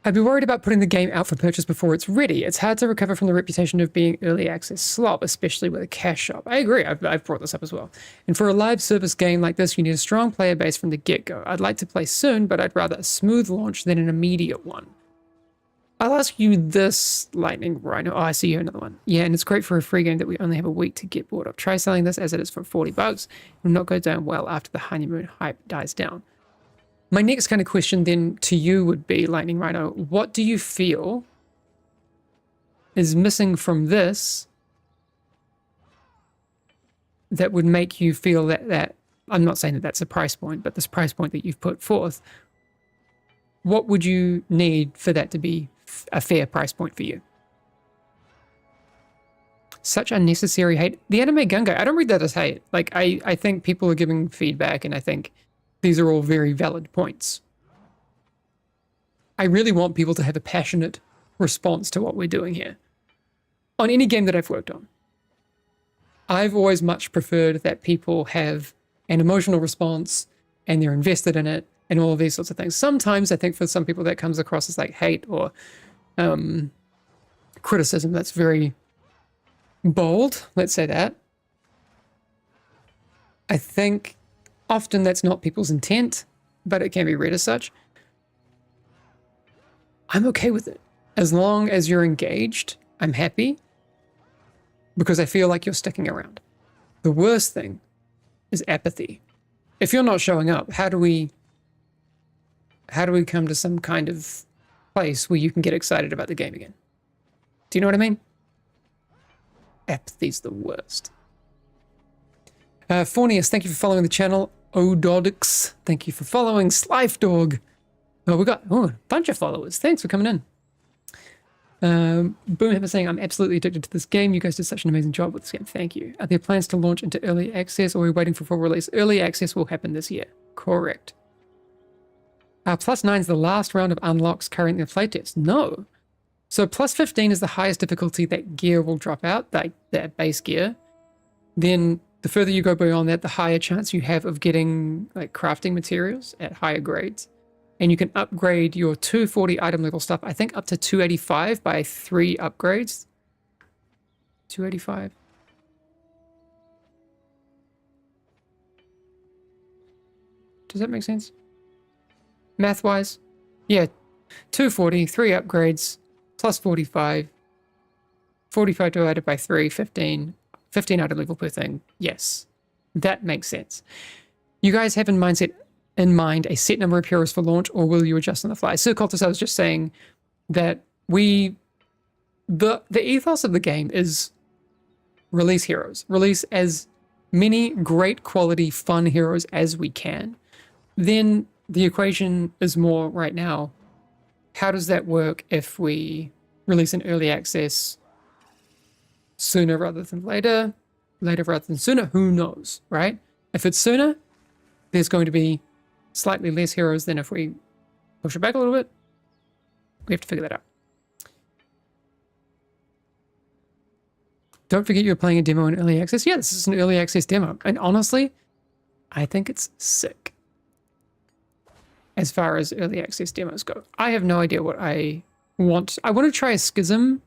I'd be worried about putting the game out for purchase before it's ready. It's hard to recover from the reputation of being early access slop, especially with a cash shop. I agree, I've brought this up as well. And for a live service game like this, you need a strong player base from the get-go. I'd like to play soon, but I'd rather a smooth launch than an immediate one. I'll ask you this, Lightning Rhino. Oh, I see you another one. Yeah, and it's great for a free game that we only have a week to get bored of. Try selling this as it is for $40. It will not go down well after the honeymoon hype dies down. My next kind of question then to you would be, Lightning Rhino, what do you feel is missing from this that would make you feel that I'm not saying that that's a price point, but this price point that you've put forth, what would you need for that to be a fair price point for you? Such unnecessary hate. The anime gun guy, I don't read that as hate. Like, I think people are giving feedback, and I think these are all very valid points. I really want people to have a passionate response to what we're doing here. On any game that I've worked on, I've always much preferred that people have an emotional response and they're invested in it and all of these sorts of things. Sometimes I think for some people that comes across as like hate or criticism that's very bold, let's say that. I think often that's not people's intent, but it can be read as such. I'm okay with it. As long as you're engaged, I'm happy because I feel like you're sticking around. The worst thing is apathy. If you're not showing up, how do we come to some kind of place where you can get excited about the game again? Do you know what I mean? Apathy's the worst. Fornius, thank you for following the channel. Ododix, thank you for following. Slife Dog. Oh, we got a bunch of followers. Thanks for coming in. Boomhammer saying, I'm absolutely addicted to this game. You guys did such an amazing job with this game. Thank you. Are there plans to launch into early access, or are we waiting for full release? Early access will happen this year. Correct. +9 is the last round of unlocks currently in playtest. No. So +15 is the highest difficulty that gear will drop out, that base gear. Then the further you go beyond that, the higher chance you have of getting like crafting materials at higher grades. And you can upgrade your 240 item level stuff, I think up to 285 by 3 upgrades. 285. Does that make sense? Math-wise? Yeah, 240, 3 upgrades, plus 45. 45 divided by 3, 15. 15 item level per thing. Yes, that makes sense. You guys have in mind a set number of heroes for launch, or will you adjust on the fly? So Cultist, I was just saying that the ethos of the game is release heroes. Release as many great quality, fun heroes as we can. Then the equation is more right now, how does that work if we release an early access sooner rather than later, later rather than sooner? Who knows, right? If it's sooner, there's going to be slightly less heroes than if we push it back a little bit. We have to figure that out. Don't forget you're playing a demo in early access. Yeah, this is an early access demo. And honestly, I think it's sick. As far as early access demos go. I have no idea what I want. I want to try a Schism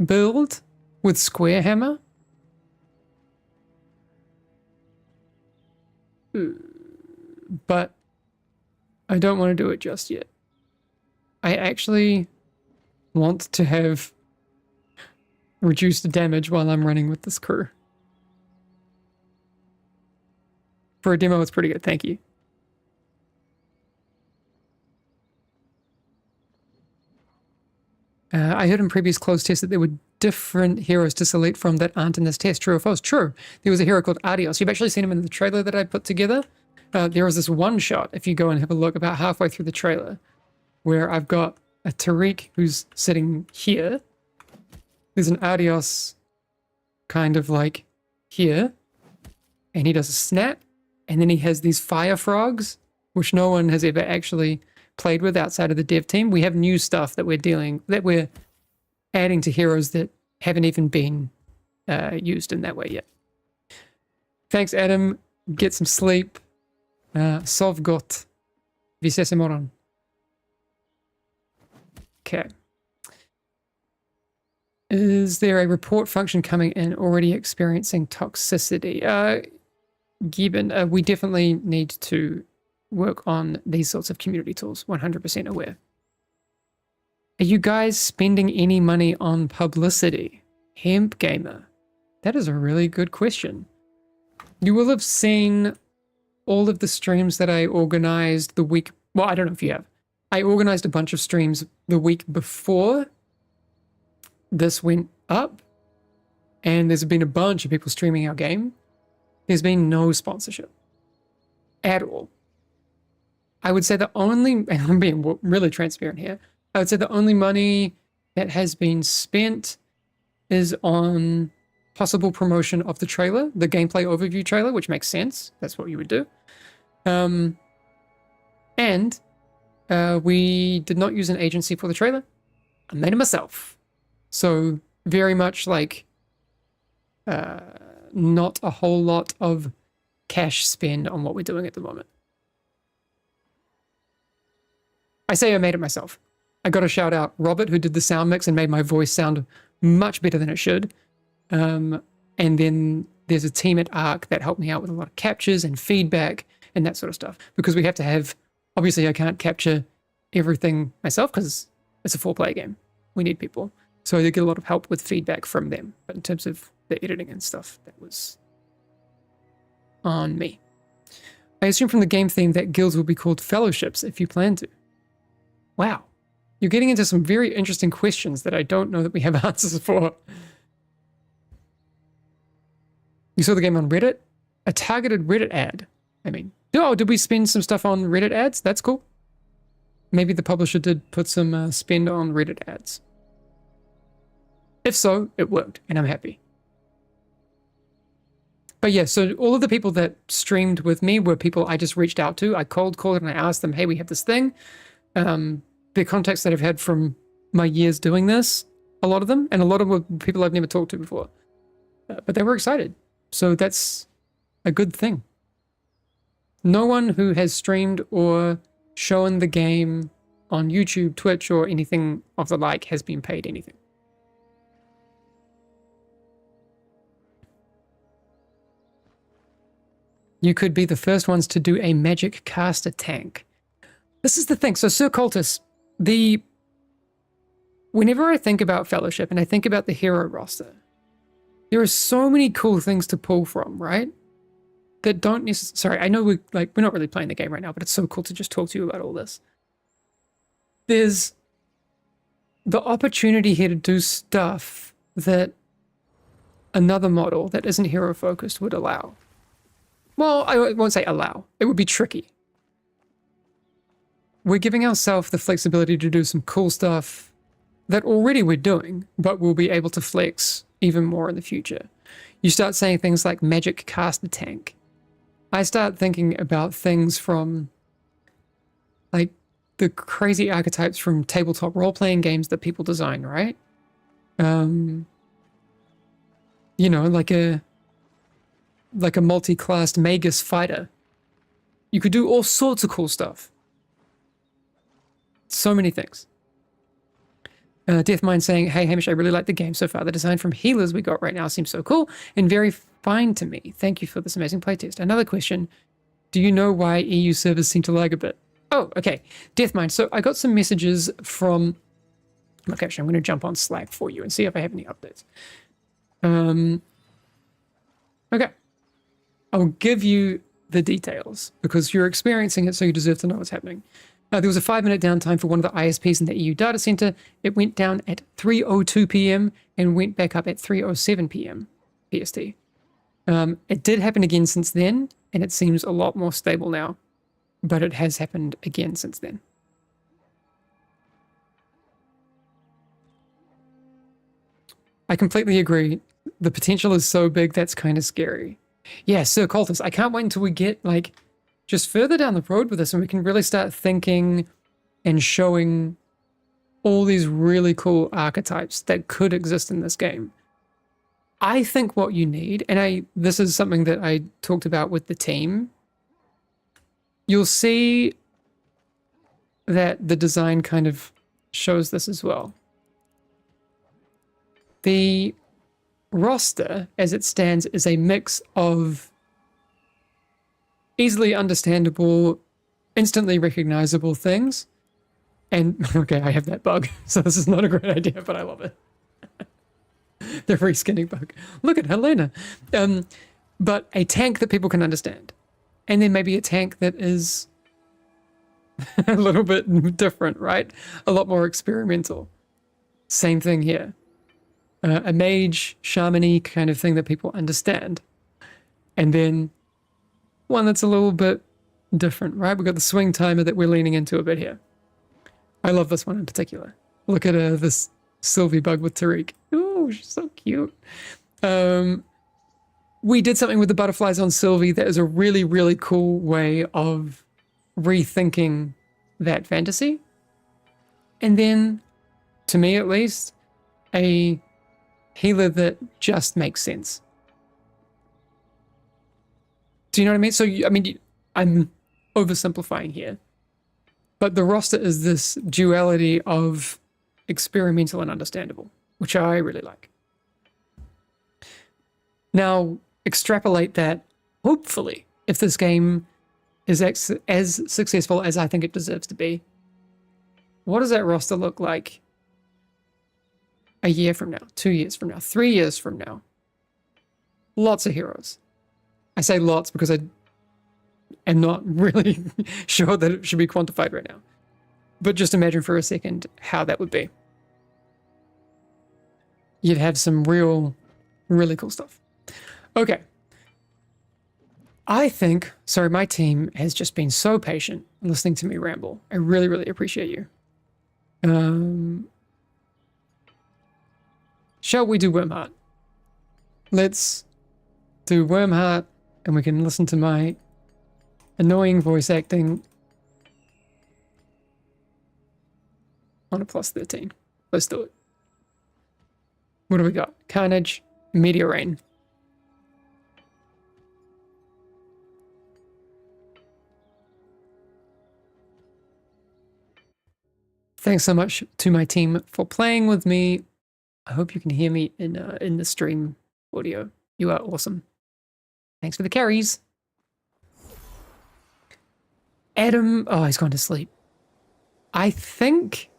build with Square Hammer. But I don't want to do it just yet. I actually want to have reduced damage while I'm running with this crew. For a demo, it's pretty good. Thank you. I heard in previous closed tests that there were different heroes to select from that aren't in this test. True or false? True. There was a hero called Adios. You've actually seen him in the trailer that I put together. There was this one shot, if you go and have a look, about halfway through the trailer, where I've got a Tariq who's sitting here. There's an Adios kind of like here, and he does a snap, and then he has these fire frogs, which no one has ever actually played with outside of the dev team. We have new stuff that we're adding to heroes that haven't even been used in that way yet. Thanks, Adam. Get some sleep. Sov gott. Vi ses imorgon. Okay. Is there a report function coming in already experiencing toxicity? Gibbon, we definitely need to work on these sorts of community tools. 100% aware. Are you guys spending any money on publicity? Hemp Gamer. That is a really good question. You will have seen all of the streams that I organized the week. Well, I don't know if you have. I organized a bunch of streams the week before this went up, and there's been a bunch of people streaming our game. There's been no sponsorship at all. I would say the only, and I'm being really transparent here, I would say the only money that has been spent is on possible promotion of the trailer, the gameplay overview trailer, which makes sense. That's what you would do. And we did not use an agency for the trailer. I made it myself. So very much like not a whole lot of cash spend on what we're doing at the moment. I say I made it myself. I got to shout out Robert, who did the sound mix and made my voice sound much better than it should. And then there's a team at ARC that helped me out with a lot of captures and feedback and that sort of stuff. Because we have to have, obviously I can't capture everything myself because it's a 4-player game. We need people. So I get a lot of help with feedback from them. But in terms of the editing and stuff, that was on me. I assume from the game theme that guilds will be called fellowships if you plan to. Wow. You're getting into some very interesting questions that I don't know that we have answers for. You saw the game on Reddit? A targeted Reddit ad. I mean, oh, did we spend some stuff on Reddit ads? That's cool. Maybe the publisher did put some spend on Reddit ads. If so, it worked, and I'm happy. But yeah, so all of the people that streamed with me were people I just reached out to. I cold called and I asked them, hey, we have this thing. The contacts that I've had from my years doing this, a lot of them, and a lot of them were people I've never talked to before. But they were excited. So that's a good thing. No one who has streamed or shown the game on YouTube, Twitch, or anything of the like has been paid anything. You could be the first ones to do a magic caster tank. This is the thing. So Sir Cultus, whenever I think about Fellowship and I think about the hero roster, there are so many cool things to pull from, right? That don't necessarily, sorry, I know we're not really playing the game right now, but it's so cool to just talk to you about all this. There's the opportunity here to do stuff that another model that isn't hero focused would allow. Well, I won't say allow. It would be tricky. We're giving ourselves the flexibility to do some cool stuff that already we're doing, but we'll be able to flex even more in the future. You start saying things like magic caster tank. I start thinking about things from like the crazy archetypes from tabletop role-playing games that people design, right? You know, like a multi-classed Magus fighter. You could do all sorts of cool stuff. So many things. Deathmind saying, hey Hamish, I really like the game so far. The design from healers we got right now seems so cool and very fine to me. Thank you for this amazing playtest. Another question. Do you know why EU servers seem to lag a bit? Oh, okay. Deathmind. So I got some messages from... Okay, actually, I'm going to jump on Slack for you and see if I have any updates. Okay. I'll give you the details because you're experiencing it, so you deserve to know what's happening. There was a 5-minute downtime for one of the ISPs in the EU data center. It went down at 3:02 p.m. and went back up at 3:07 p.m. PST. It did happen again since then, and it seems a lot more stable now, but it has happened again since then. I completely agree. The potential is so big, that's kind of scary. Yeah, Sir Cultus, I can't wait until we get, like, just further down the road with this and we can really start thinking and showing all these really cool archetypes that could exist in this game. I think what you need, and this is something that I talked about with the team, you'll see that the design kind of shows this as well. The roster, as it stands, is a mix of easily understandable, instantly recognizable things. And, okay, I have that bug, so this is not a great idea, but I love it. The reskinning bug. Look at Helena. But a tank that people can understand. And then maybe a tank that is a little bit different, right? A lot more experimental. Same thing here. A mage, shaman-y kind of thing that people understand. And then one that's a little bit different, right? We've got the swing timer that we're leaning into a bit here. I love this one in particular. Look at this Sylvie bug with Tariq. Oh, she's so cute. We did something with the butterflies on Sylvie that is a really, really cool way of rethinking that fantasy. And then, to me at least, a healer that just makes sense. Do you know what I mean? So, I mean, I'm oversimplifying here. But the roster is this duality of experimental and understandable, which I really like. Now, extrapolate that, hopefully, if this game is as successful as I think it deserves to be. What does that roster look like a year from now, 2 years from now, 3 years from now? Lots of heroes. I say lots because I am not really sure that it should be quantified right now. But just imagine for a second how that would be. You'd have some really cool stuff. Okay. I think, sorry, my team has just been so patient listening to me ramble. I really, really appreciate you. Shall we do Wormheart? Let's do Wormheart, and we can listen to my annoying voice acting on a +13. Let's do it. What do we got? Carnage, Meteor Rain. Thanks so much to my team for playing with me. I hope you can hear me in the stream audio. You are awesome. Thanks for the carries. Adam, oh, he's gone to sleep. I think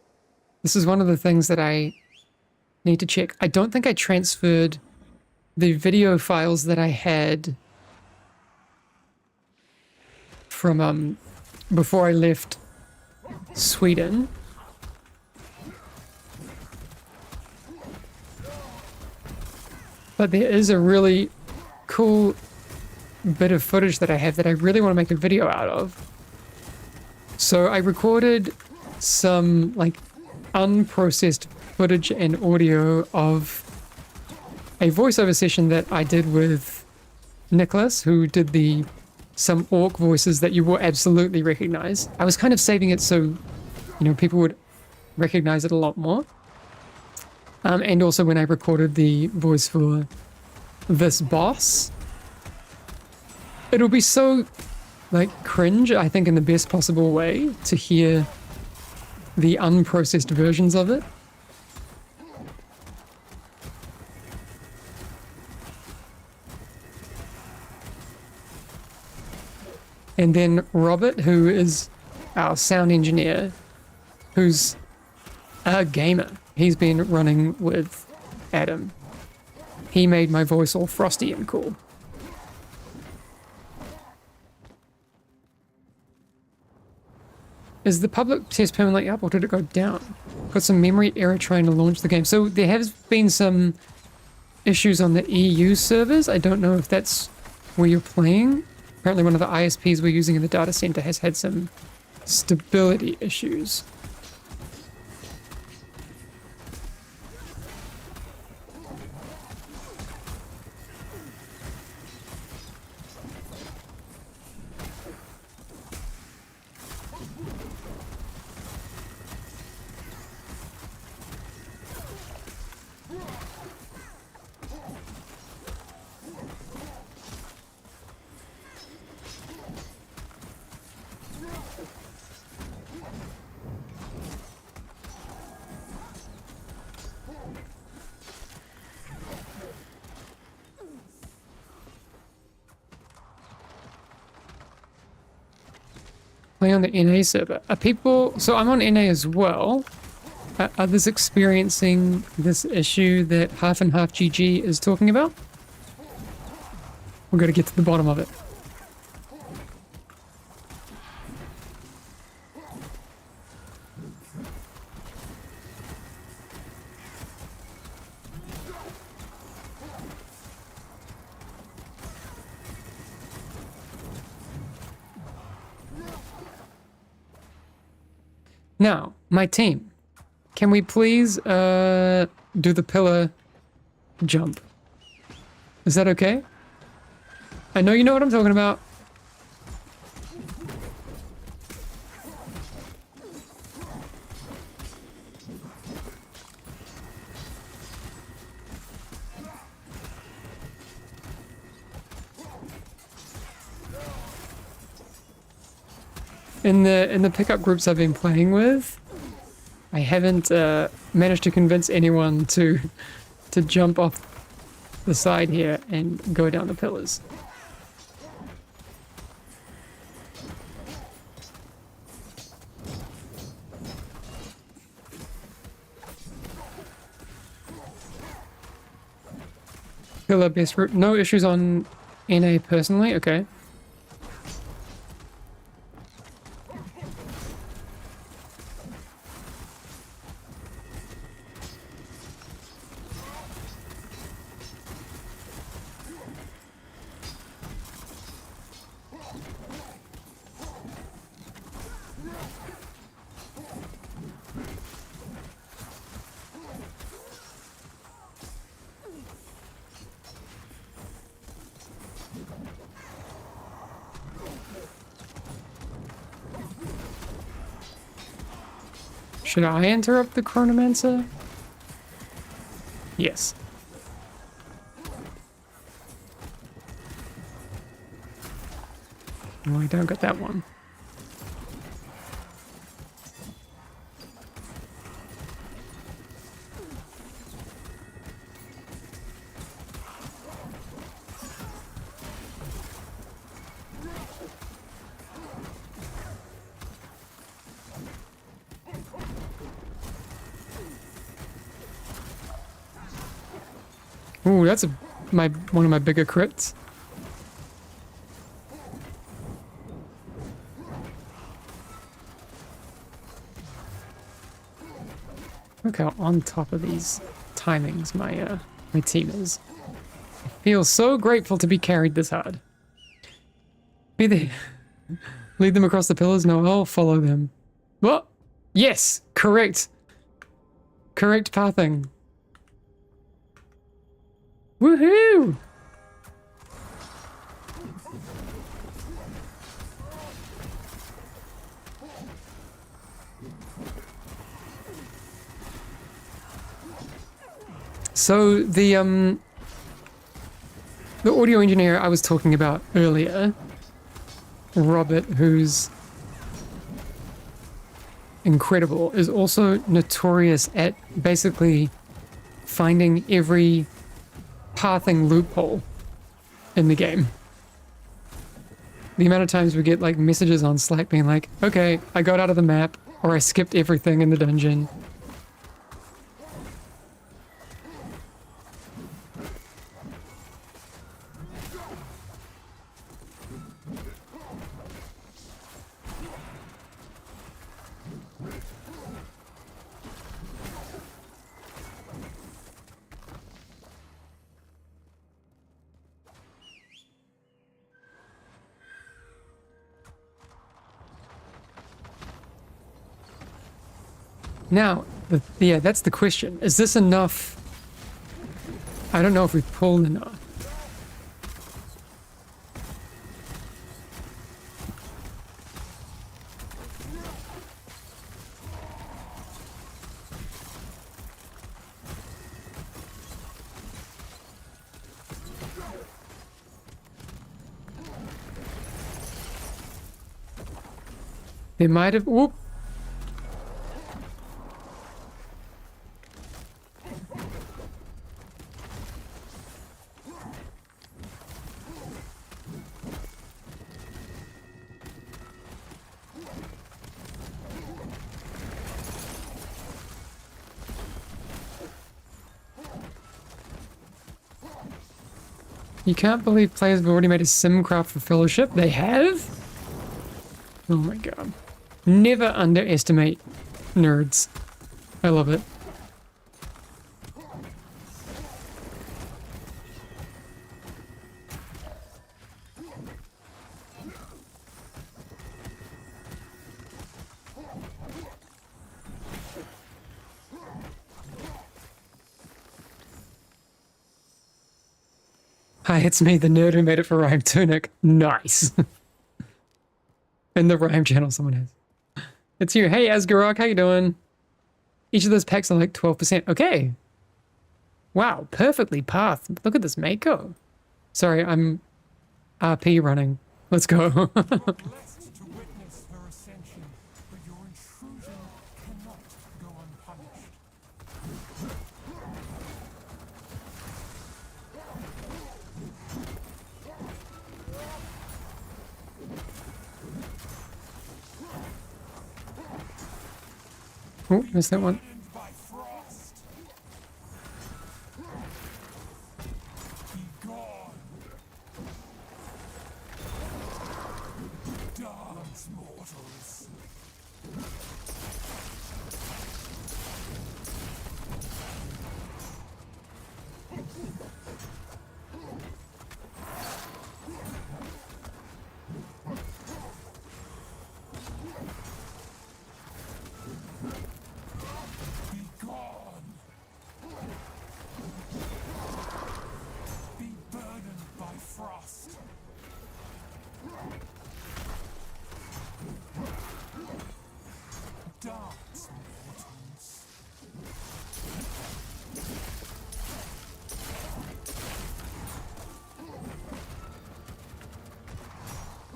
this is one of the things that I need to check. I don't think I transferred the video files that I had from before I left Sweden. But there is a really cool bit of footage that I have that I really want to make a video out of. So I recorded some like unprocessed footage and audio of a voiceover session that I did with Nicholas, who did some orc voices that you will absolutely recognize. I was kind of saving it so, people would recognize it a lot more. And also when I recorded the voice for this boss, it'll be so like cringe, I think, in the best possible way to hear the unprocessed versions of it. And then Robert, who is our sound engineer, who's a gamer. He's been running with Adam. He made my voice all frosty and cool. Is the public test permanently up or did it go down? Got some memory error trying to launch the game. So there has been some issues on the EU servers. I don't know if that's where you're playing. Apparently one of the ISPs we're using in the data center has had some stability issues. Play on the NA server. Are people... So I'm on NA as well. Are others experiencing this issue that Half and Half GG is talking about? We've got to get to the bottom of it. Now, my team, can we please do the pillar jump? Is that okay? I know you know what I'm talking about. In the pickup groups I've been playing with, I haven't managed to convince anyone to jump off the side here and go down the pillars. Pillar best route. No issues on NA personally. Okay. Should I interrupt the Chronomancer? Yes. Oh, I don't get that one. Ooh, that's one of my bigger crits. Look how on top of these timings my team is. I feel so grateful to be carried this hard. Lead them across the pillars? No, I'll follow them. What? Yes! Correct! Correct pathing. Woohoo! So the audio engineer I was talking about earlier, Robert, who's incredible, is also notorious at basically finding every pathing loophole in the game. The amount of times we get like messages on Slack being like, okay, I got out of the map, or I skipped everything in the dungeon. Now, yeah, that's the question. Is this enough? I don't know if we've pulled enough. They might have... Whoop! You can't believe players have already made a simcraft for Fellowship. They have? Oh my god. Never underestimate nerds. I love it. Hi, it's me, the nerd who made it for Rhyme Tunic. Nice. In the Rhyme channel, someone has. It's you. Hey, Asgarok, how you doing? Each of those packs are like 12%. Okay. Wow, perfectly pathed. Look at this Mako. Sorry, I'm RP running. Let's go. Oh, missed that one.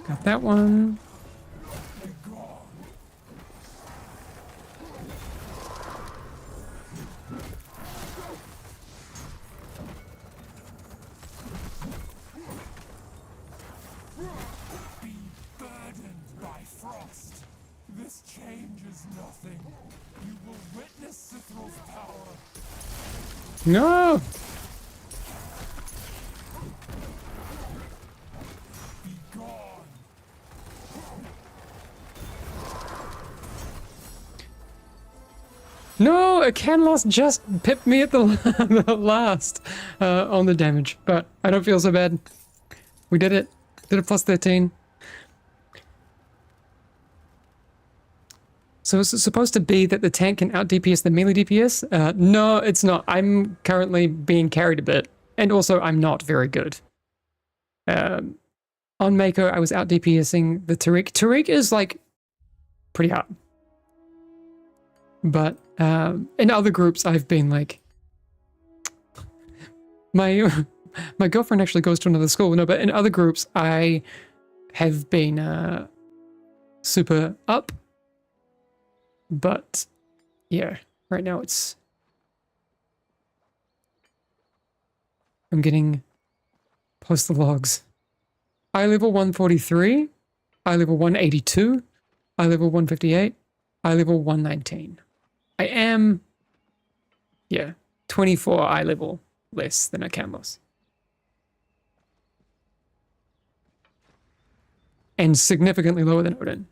Got that one. Be burdened by frost. This changes nothing. You will witness Cithral's power. No! No, a can loss just pipped me at the, the last on the damage, but I don't feel so bad. We did it. Did a plus 13. So is it supposed to be that the tank can out DPS the melee DPS? No, it's not. I'm currently being carried a bit, and also I'm not very good. On Mako, I was out DPSing the Tariq. Tariq is like pretty hard. But in other groups, I've been like, my girlfriend actually goes to another school. No, but in other groups, I have been super up. But yeah, right now I'm getting post the logs. I level 143, I level 182, I level 158, I level 119. I am, yeah, 24 eye level less than a Canlos. And significantly lower than Odin.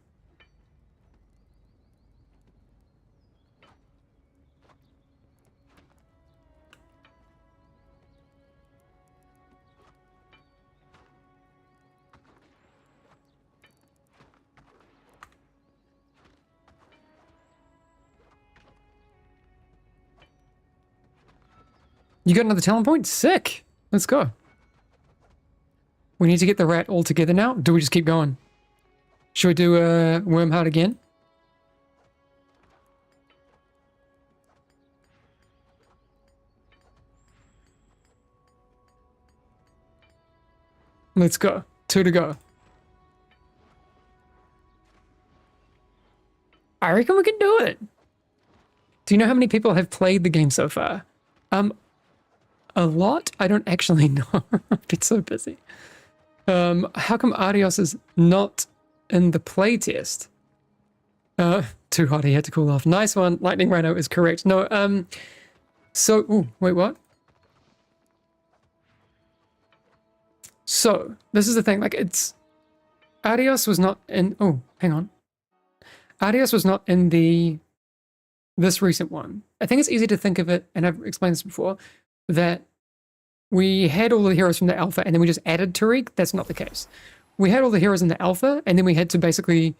You got another talent point? Sick. Let's go. We need to get the rat all together now. Do we just keep going? Should we do a Wormheart again? Let's go. 2 to go. I reckon we can do it. Do you know how many people have played the game so far? A lot? I don't actually know. I've been so busy. How come Arios is not in the playtest? Too hot, he had to cool off. Nice one. Lightning Rhino is correct. No, so, ooh, wait, what? So, this is the thing, like, it's... Arios was not in... Oh, hang on. Arios was not in this recent one. I think it's easy to think of it, and I've explained this before, that we had all the heroes from the alpha and then we just added Tariq. That's not the case. We had all the heroes in the alpha and then we had to basically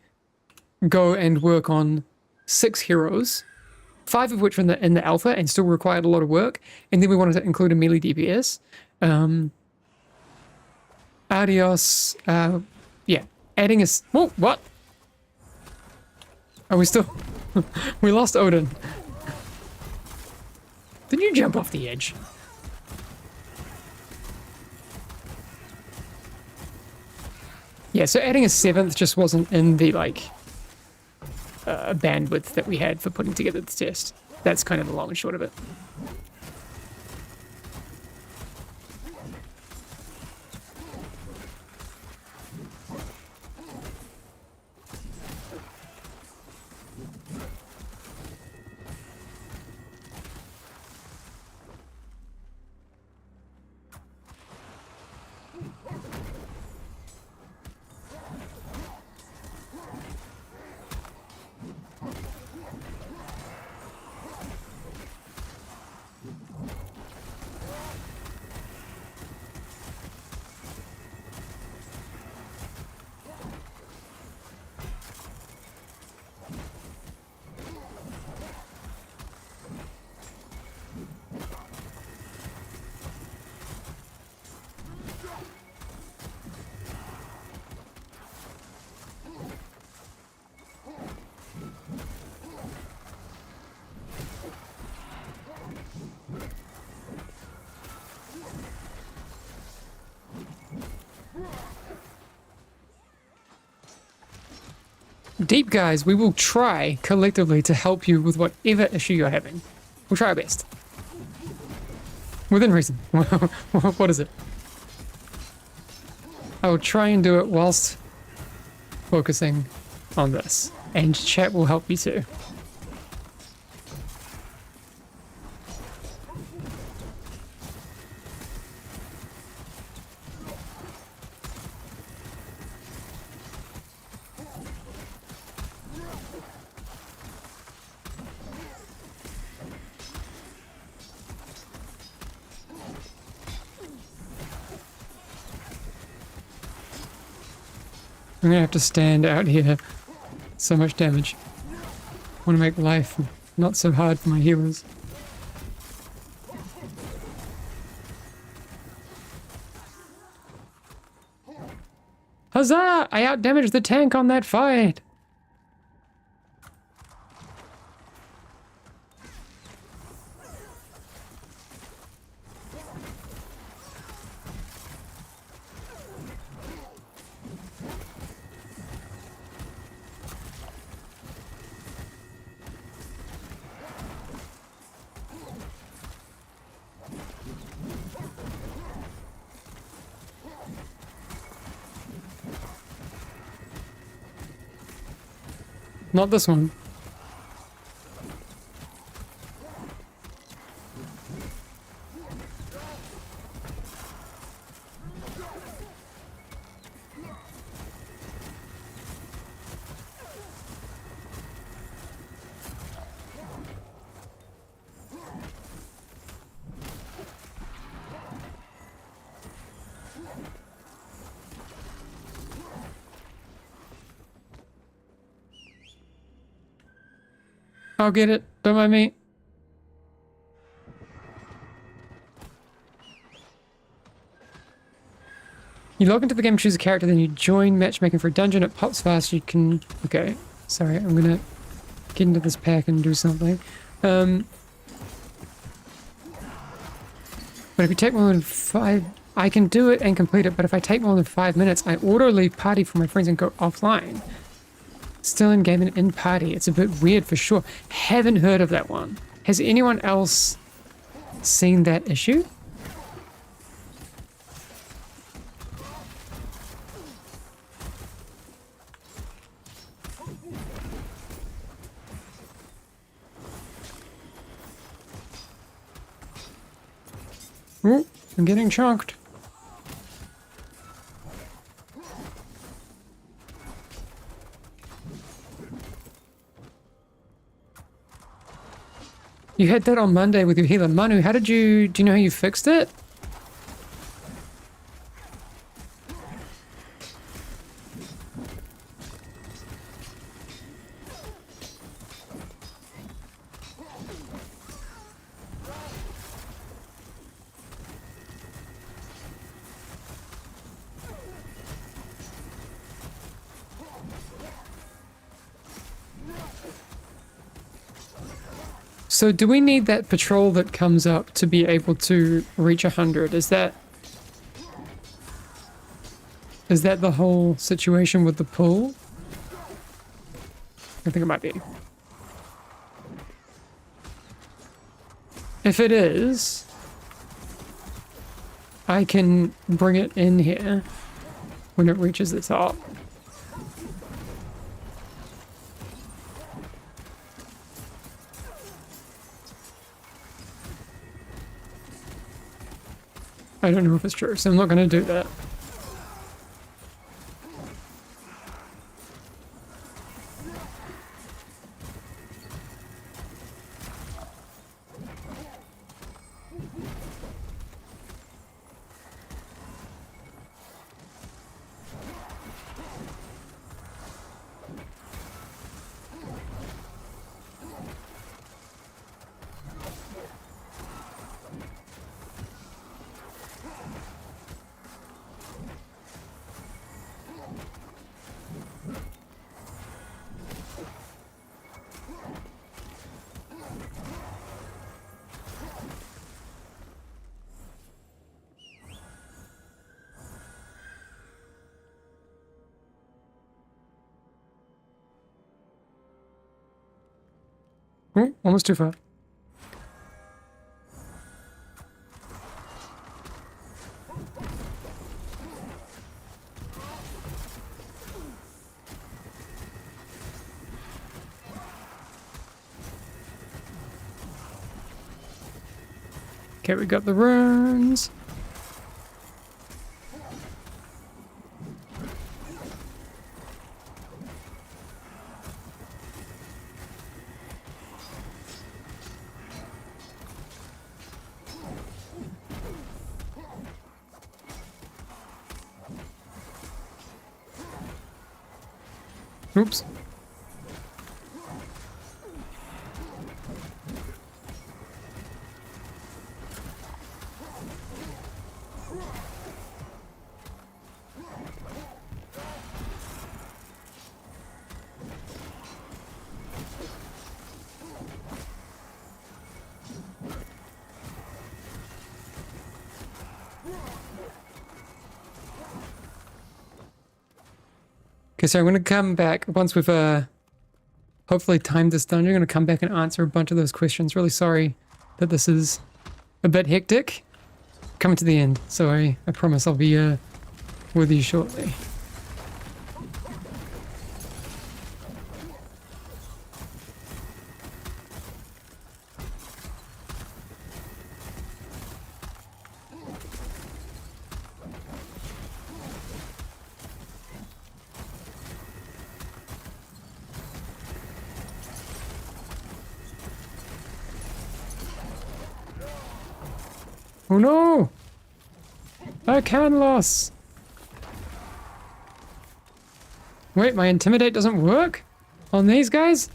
go and work on 6 heroes, 5 of which were in the alpha and still required a lot of work. And then we wanted to include a melee DPS. Adios. Yeah, adding a... Oh, what? Are we still... We lost Odin. Did you jump off the edge? Yeah, so adding a 7th just wasn't in the, like, bandwidth that we had for putting together the test. That's kind of the long and short of it. Deep guys, we will try collectively to help you with whatever issue you're having. We'll try our best. Within reason. What is it? I will try and do it whilst focusing on this. And chat will help you too. I'm gonna have to stand out here. So much damage. Want to make life not so hard for my healers. Huzzah! I outdamaged the tank on that fight! Not this one. I'll get it. Don't mind me. You log into the game, choose a character, then you join matchmaking for a dungeon. It pops fast. You can... Okay. Sorry, I'm gonna get into this pack and do something. But if you take more than 5... I can do it and complete it, but if I take more than 5 minutes, I auto-leave party for my friends and go offline. Still in game and in party. It's a bit weird for sure. Haven't heard of that one. Has anyone else seen that issue? Ooh, I'm getting chunked. You had that on Monday with your healer. Manu, how did you... Do you know how you fixed it? So do we need that patrol that comes up to be able to reach 100? Is that the whole situation with the pull? I think it might be. If it is, I can bring it in here when it reaches the top. I don't know if it's true, so I'm not going to do that. Almost too far. Okay, we got the runes. Oops. Okay, so I'm going to come back once we've hopefully timed this dungeon. I'm going to come back and answer a bunch of those questions. Really sorry that this is a bit hectic. Coming to the end, so I promise I'll be with you shortly. Oh no! I can loss! Wait, my intimidate doesn't work? On these guys?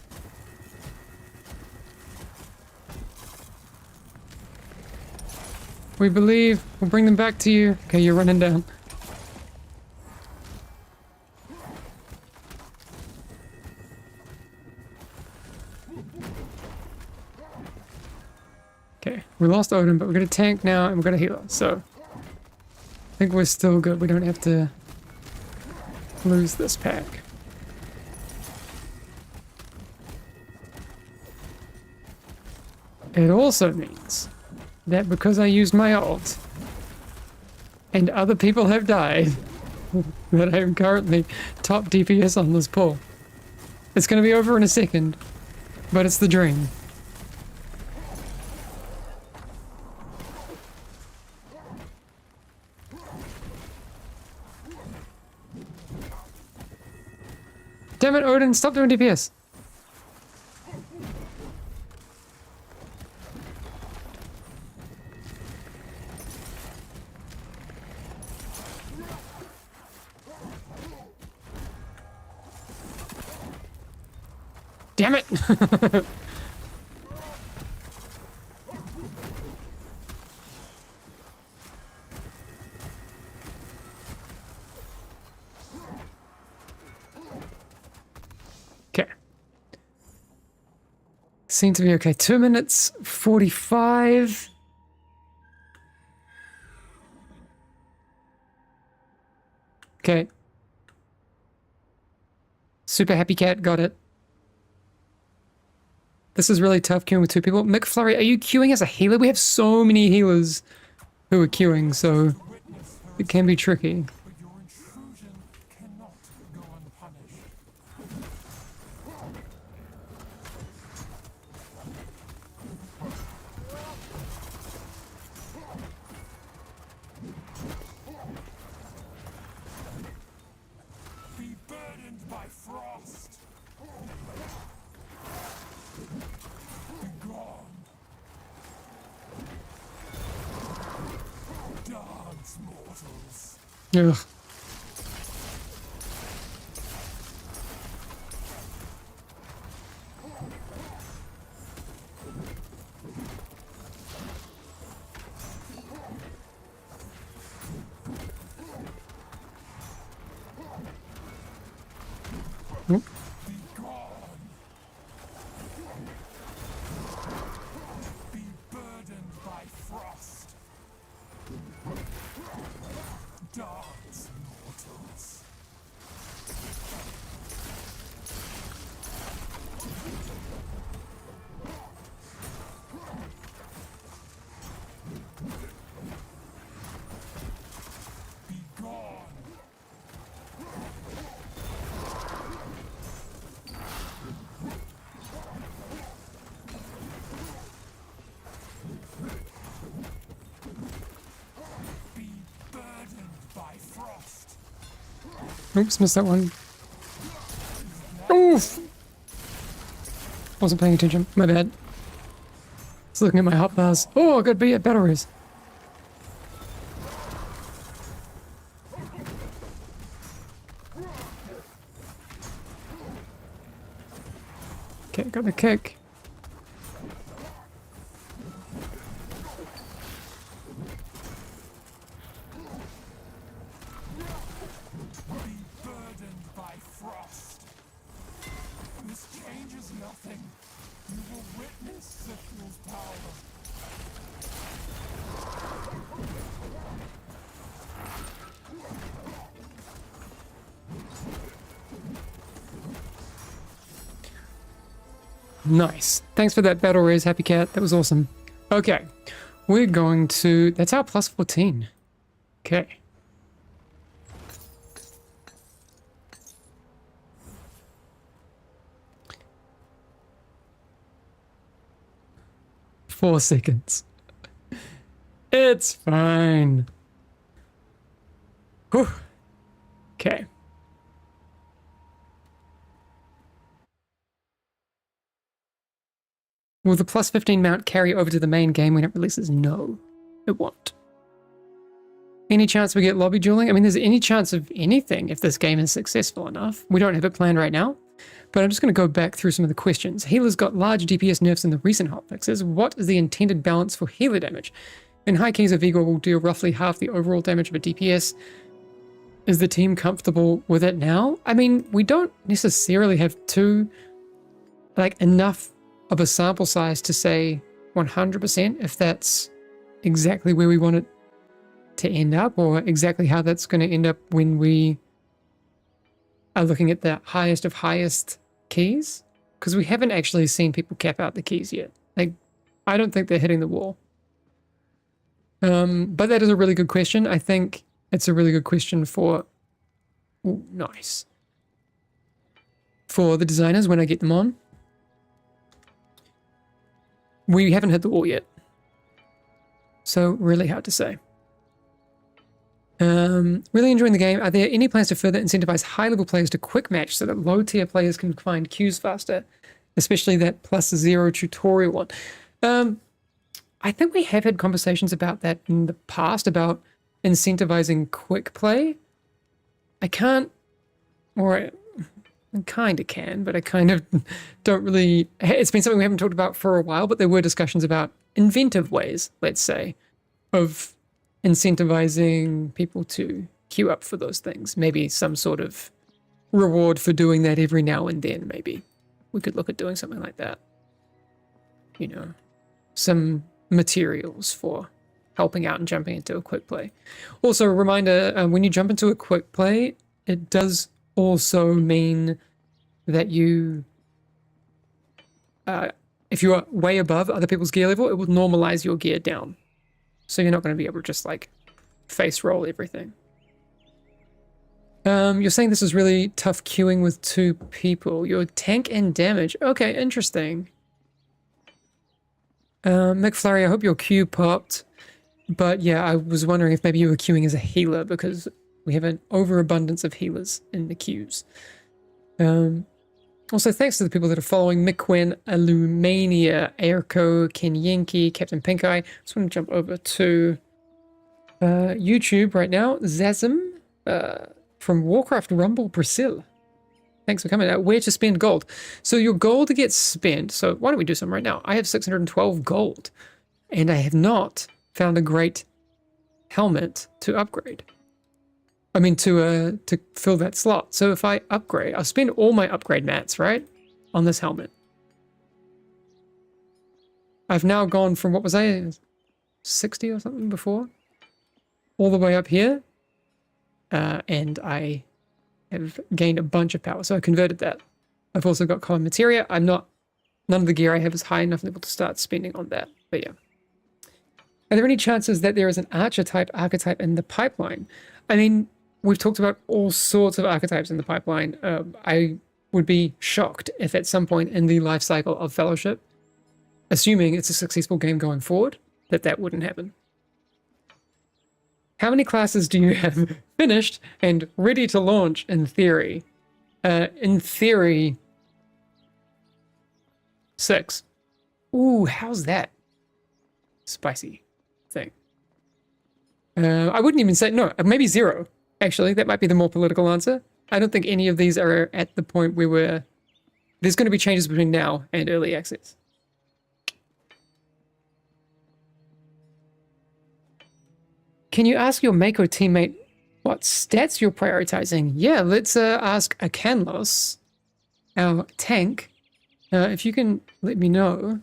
We believe. We'll bring them back to you. Okay, you're running down. Okay, we lost Odin, but we're gonna tank now and we're gonna heal. So I think we're still good. We don't have to lose this pack. It also means that because I used my ult and other people have died, that I am currently top DPS on this pull. It's gonna be over in a second, but it's the dream. Damn it, Odin, stop doing DPS. Damn it! Okay. Seem to be okay. 2 minutes 45. Okay. Super happy cat, got it. This is really tough queuing with 2 people. McFlurry, are you queuing as a healer? We have so many healers who are queuing, so it can be tricky. But your intrusion cannot go unpunished. Be burdened by frost. Be gone. Dance, mortals. Ugh. Oop. Be gone. Be burdened by frost. Dance, mortals. Be gone. Be burdened by frost. Oops, missed that one. Oof! Wasn't paying attention. My bad. Just looking at my hotbars. Oh, good be at battle race. Okay, got the kick. Be burdened by frost. This changes nothing. You will witness Sifil's power. Nice. Thanks for that battle raise, Happy Cat. That was awesome. Okay. We're going to... That's our plus 14. Okay. Four seconds. It's fine. Whew. Okay. Will the plus 15 mount carry over to the main game when it releases? No, it won't. Any chance we get lobby dueling? I mean, there's any chance of anything if this game is successful enough. We don't have it planned right now, but I'm just going to go back through some of the questions. Healers got large DPS nerfs in the recent hotfixes. What is the intended balance for healer damage? In high keys, a Vigor will deal roughly half the overall damage of a DPS. Is the team comfortable with it now? I mean, we don't necessarily have enough of a sample size to say 100% if that's exactly where we want it to end up, or exactly how that's going to end up when we are looking at the highest of highest keys, because we haven't actually seen people cap out the keys yet. Like, I don't think they're hitting the wall. But that is a really good question. I think it's a really good question for... Ooh, nice. For the designers when I get them on. We haven't hit the wall yet. So, really hard to say. Really enjoying the game. Are there any plans to further incentivize high-level players to quick match so that low-tier players can find queues faster? Especially that +0 tutorial one. I think we have had conversations about that in the past, about incentivizing quick play. I can't, or I kind of can, but I kind of don't really... It's been something we haven't talked about for a while, but there were discussions about inventive ways, let's say, of incentivizing people to queue up for those things. Maybe some sort of reward for doing that every now and then, maybe. We could look at doing something like that. You know, some materials for helping out and jumping into a quick play. Also, a reminder, when you jump into a quick play, it does also mean that you, if you are way above other people's gear level, it will normalize your gear down. So you're not going to be able to just like face roll everything. You're saying this is really tough queuing with 2 people. Your tank and damage. Okay, interesting. McFlurry, I hope your queue popped. But yeah, I was wondering if maybe you were queuing as a healer, because we have an overabundance of healers in the queues. Also, thanks to the people that are following: Miquin, Illumania, Airco, Ken Yankee, Captain Pink Eye. Just want to jump over to YouTube right now. Zazim from Warcraft Rumble, Brazil. Thanks for coming out. Where to spend gold? So your gold gets spent. So why don't we do some right now? I have 612 gold, and I have not found a great helmet to upgrade. I mean, to fill that slot. So if I upgrade, I'll spend all my upgrade mats, right, on this helmet. I've now gone from, what was I, 60 or something before? All the way up here. And I have gained a bunch of power, so I converted that. I've also got common materia. None of the gear I have is high enough level to start spending on that, but yeah. Are there any chances that there is an archetype archetype in the pipeline? I mean, we've talked about all sorts of archetypes in the pipeline. I would be shocked if at some point in the life cycle of Fellowship, assuming it's a successful game going forward, that wouldn't happen. How many classes do you have finished and ready to launch in theory? In theory, 6. Ooh, how's that? Spicy thing. I wouldn't even say, no, maybe 0. Actually, that might be the more political answer. I don't think any of these are at the point where there's going to be changes between now and early access. Can you ask your Mako teammate what stats you're prioritizing? Yeah, let's ask Akanlos, our tank. If you can let me know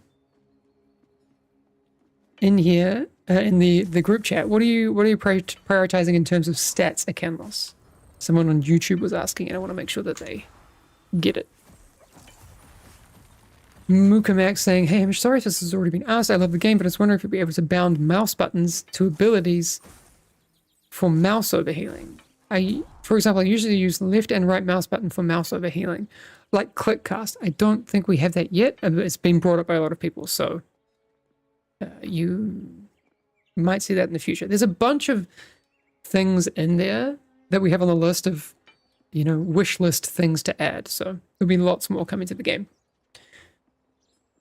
in here, in the group chat, what are you prioritizing in terms of stats, Akanlos? Someone on YouTube was asking, and I want to make sure that they get it. Mukamak saying, hey, I'm sorry if this has already been asked. I love the game, but I was wondering if you'd be able to bound mouse buttons to abilities for mouse overhealing. For example, I usually use left and right mouse button for mouse overhealing, like clickcast. I don't think we have that yet. It's been brought up by a lot of people, so you might see that in the future. There's a bunch of things in there that we have on the list of, you know, wish list things to add. So there'll be lots more coming to the game.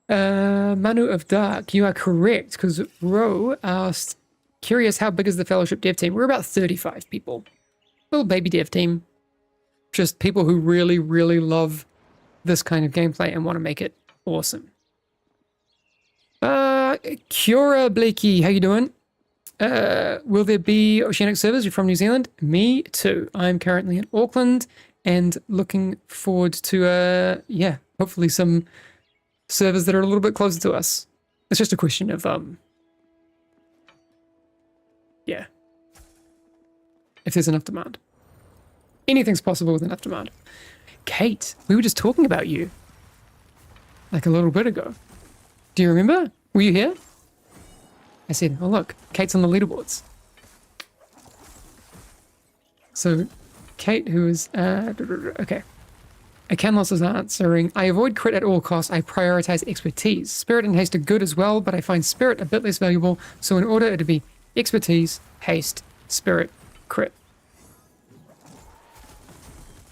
Manu of Dark, you are correct, because Ro asked, curious, how big is the Fellowship dev team? We're about 35 people. Little baby dev team. Just people who really, really love this kind of gameplay and want to make it awesome. Kiora Blakey, how you doing? Will there be Oceanic servers? You're from New Zealand? Me too. I'm currently in Auckland and looking forward to, yeah, hopefully some servers that are a little bit closer to us. It's just a question of, yeah, if there's enough demand. Anything's possible with enough demand. Kate, we were just talking about you like a little bit ago. Do you remember? Were you here? I said, oh look, Kate's on the leaderboards. So Kate, who is, okay. Akanlos is answering, I avoid crit at all costs. I prioritize expertise. Spirit and haste are good as well, but I find spirit a bit less valuable. So in order to be expertise, haste, spirit, crit.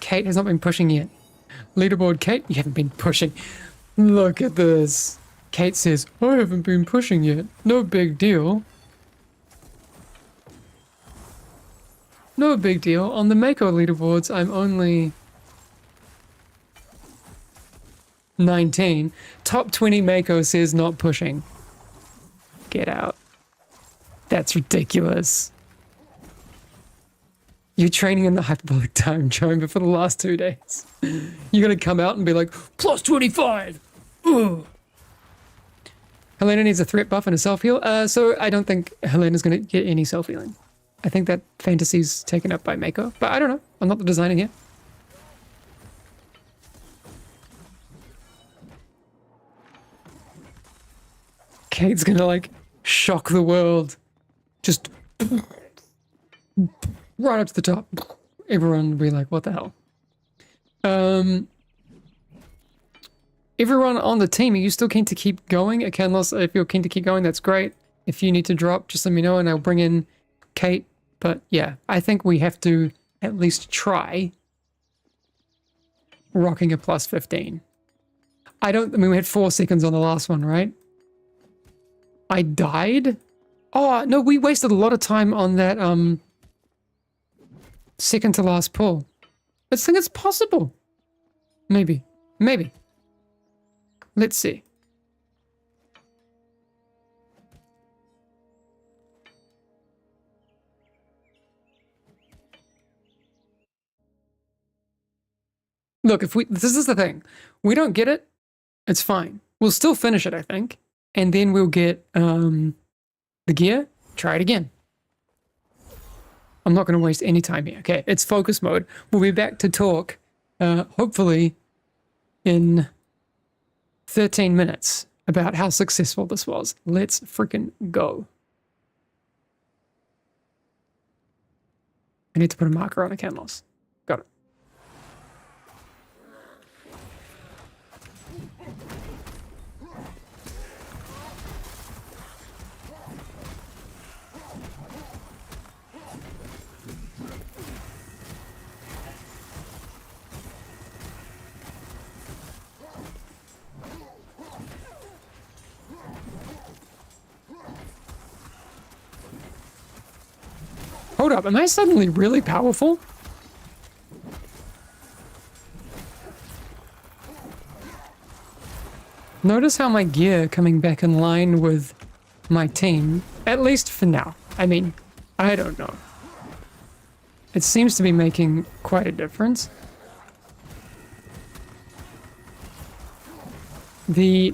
Kate has not been pushing yet. Leaderboard, Kate, you haven't been pushing. Look at this. Kate says, I haven't been pushing yet. No big deal. No big deal. On the Mako leaderboards, I'm only 19. Top 20 Mako says not pushing. Get out. That's ridiculous. You're training in the hyperbolic time chamber for the last 2 days. You're gonna come out and be like, plus 25! Ugh. Helena needs a threat buff and a self-heal. So I don't think Helena's gonna get any self-healing. I think that fantasy's taken up by Mako, but I don't know. I'm not the designer here. Kate's gonna like shock the world. Just right up to the top. Everyone will be like, what the hell? Everyone on the team, are you still keen to keep going? Akanlos, if you're keen to keep going, that's great. If you need to drop, just let me know and I'll bring in Kate. But yeah, I think we have to at least try rocking a plus 15. I mean, we had 4 seconds on the last one, right? I died? Oh, no, we wasted a lot of time on that, second to last pull. I think it's possible. Maybe. Maybe. Let's see. Look, this is the thing. We don't get it, it's fine. We'll still finish it, I think. And then we'll get the gear. Try it again. I'm not going to waste any time here. Okay, it's focus mode. We'll be back to talk, hopefully, in 13 minutes about how successful this was. Let's freaking go. I need to put a marker on Akanlos. Got it. Hold up, am I suddenly really powerful? Notice how my gear coming back in line with my team, at least for now. I mean, I don't know. It seems to be making quite a difference. The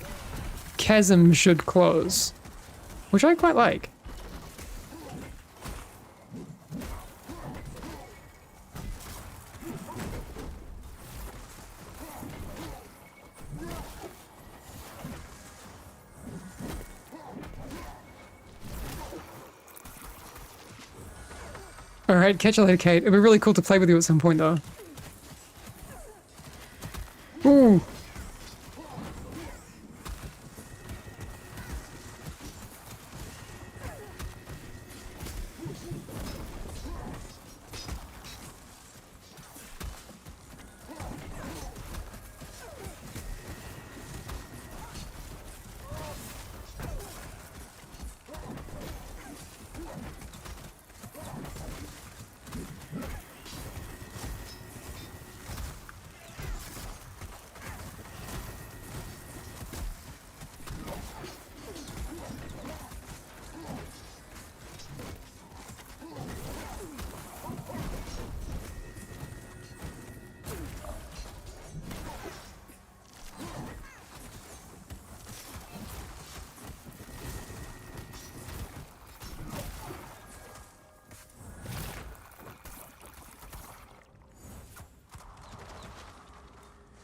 chasm should close, which I quite like. Alright, catch you later, Kate. It'd be really cool to play with you at some point, though. Ooh.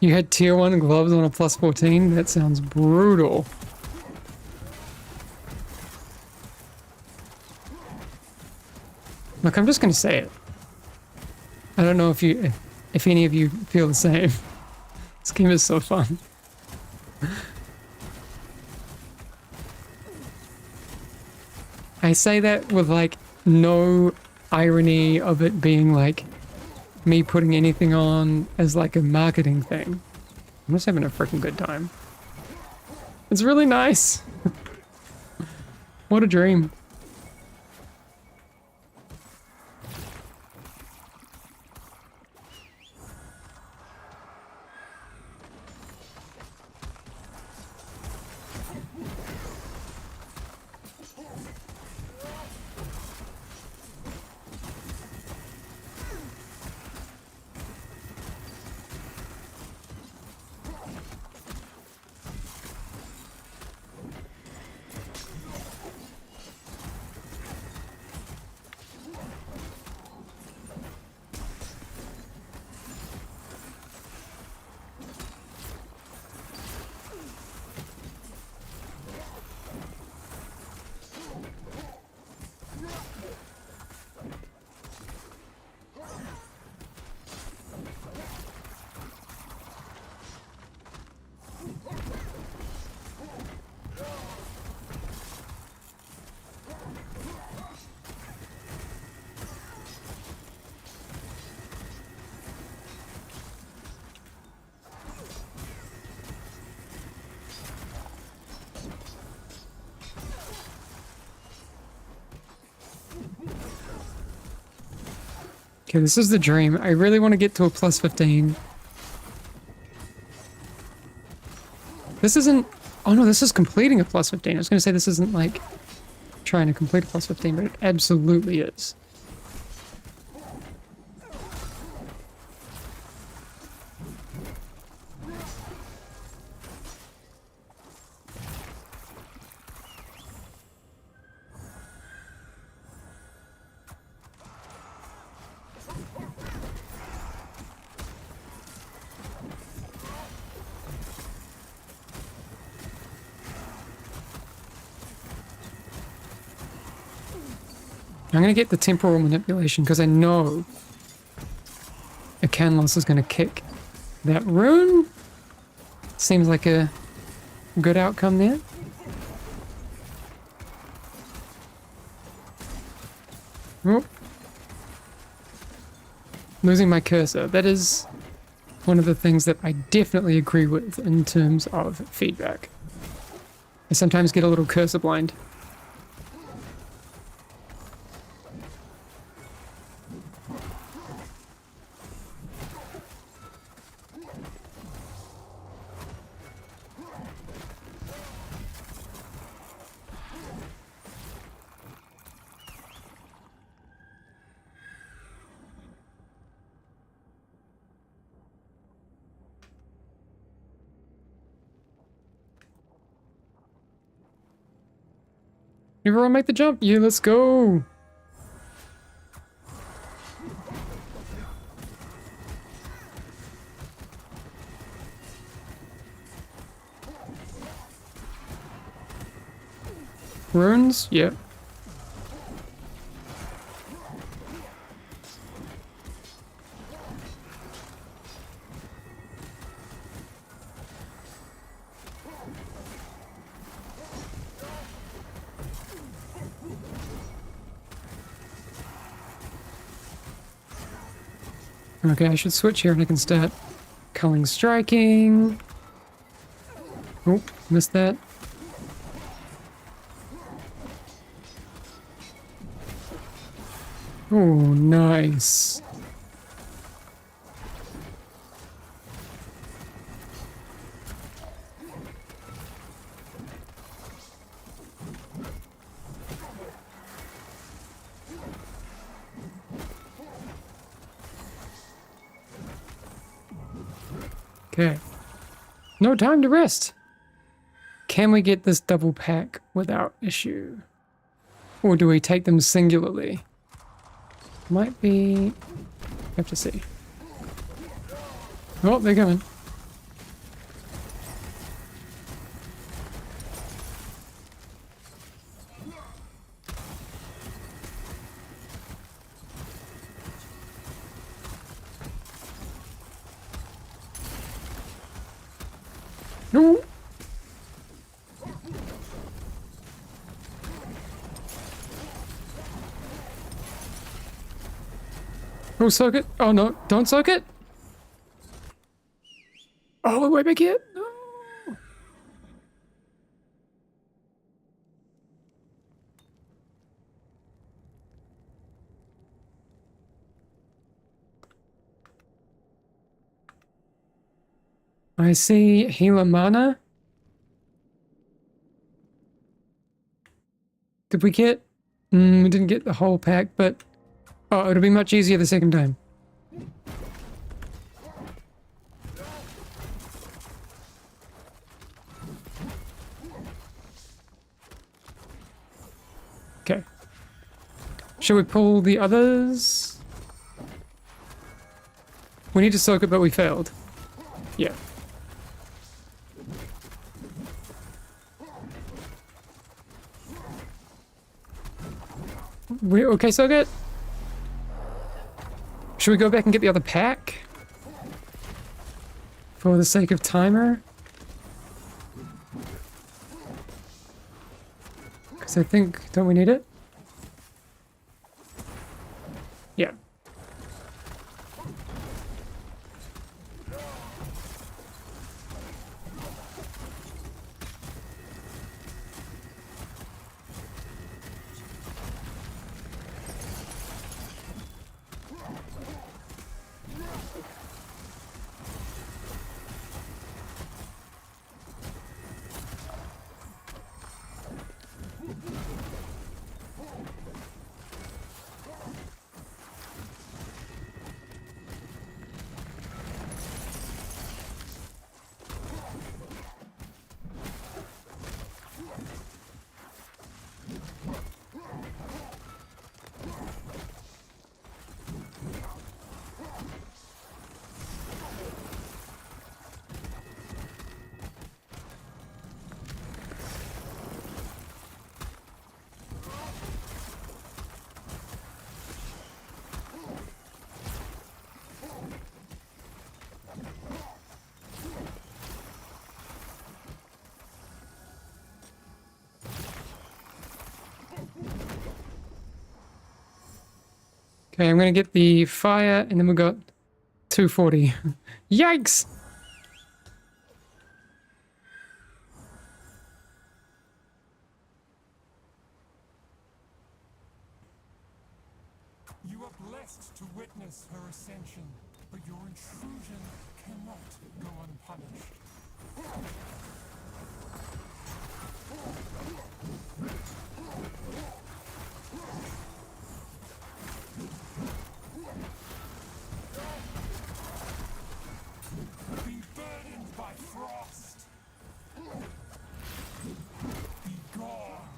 You had tier 1 gloves on a plus 14? That sounds brutal. Look, I'm just gonna say it. I don't know if any of you feel the same. This game is so fun. I say that with like no irony of it being like me putting anything on as like a marketing thing. I'm just having a freaking good time. It's really nice. What a dream. Okay, this is the dream. I really want to get to a plus 15. This isn't... Oh no, this is completing a plus 15. I was going to say this isn't like trying to complete a plus 15, but it absolutely is. I'm going to get the temporal manipulation because I know a can loss is going to kick that rune. Seems like a good outcome there. Oh. Losing my cursor. That is one of the things that I definitely agree with in terms of feedback. I sometimes get a little cursor blind. Everyone make the jump. Yeah, let's go. Runes? Yep. Okay, I should switch here and I can start culling striking. Oh, missed that. Oh, nice. Okay. No time to rest. Can we get this double pack without issue? Or do we take them singularly? Might be... have to see. Oh, they're coming. No! Oh, soak it. Oh, no. Don't soak it. Oh, wait back here. No. I see healer mana. Did we get... we didn't get the whole pack, but... oh, it'll be much easier the second time. Okay. Shall we pull the others? We need to soak it, but we failed. Yeah. We okay, soak it? Should we go back and get the other pack? For the sake of timer? Because I think... don't we need it? Yeah. Okay, I'm gonna get the fire, and then we got 240. Yikes! You are blessed to witness her ascension, but your intrusion cannot go unpunished. Be burdened by frost. Be gone.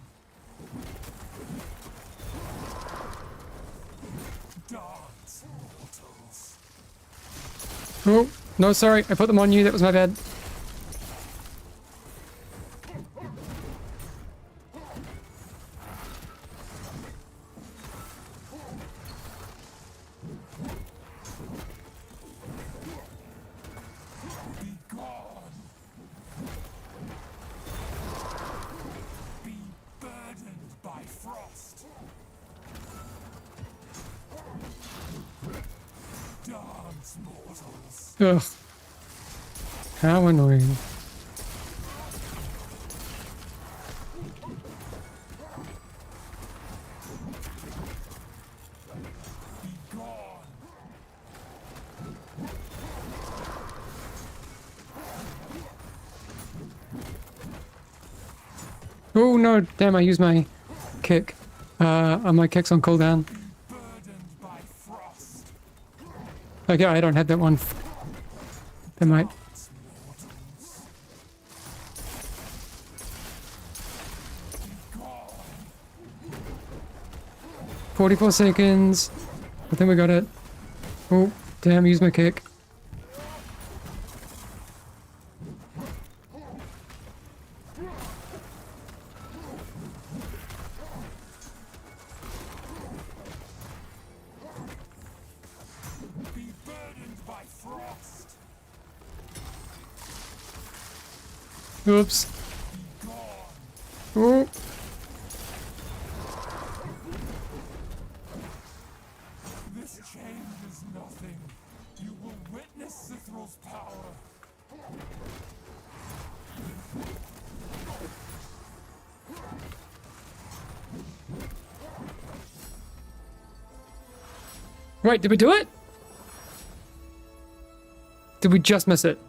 Oh, no, sorry. I put them on you. That was my bad. Be gone. Be burdened by frost. Dance, mortals. Ugh. How annoying. Be gone. Oh no, damn, I used my kick. My kick's on cooldown. Be burdened by frost. Okay, I don't have that one. They might. Dance, mortals. Be gone. 44 seconds. I think we got it. Oh, damn, use my kick. Be burdened by frost. Oops. Be gone. Oh. This changes nothing. You will witness Cithral's power. Wait, did we do it? Did we just miss it?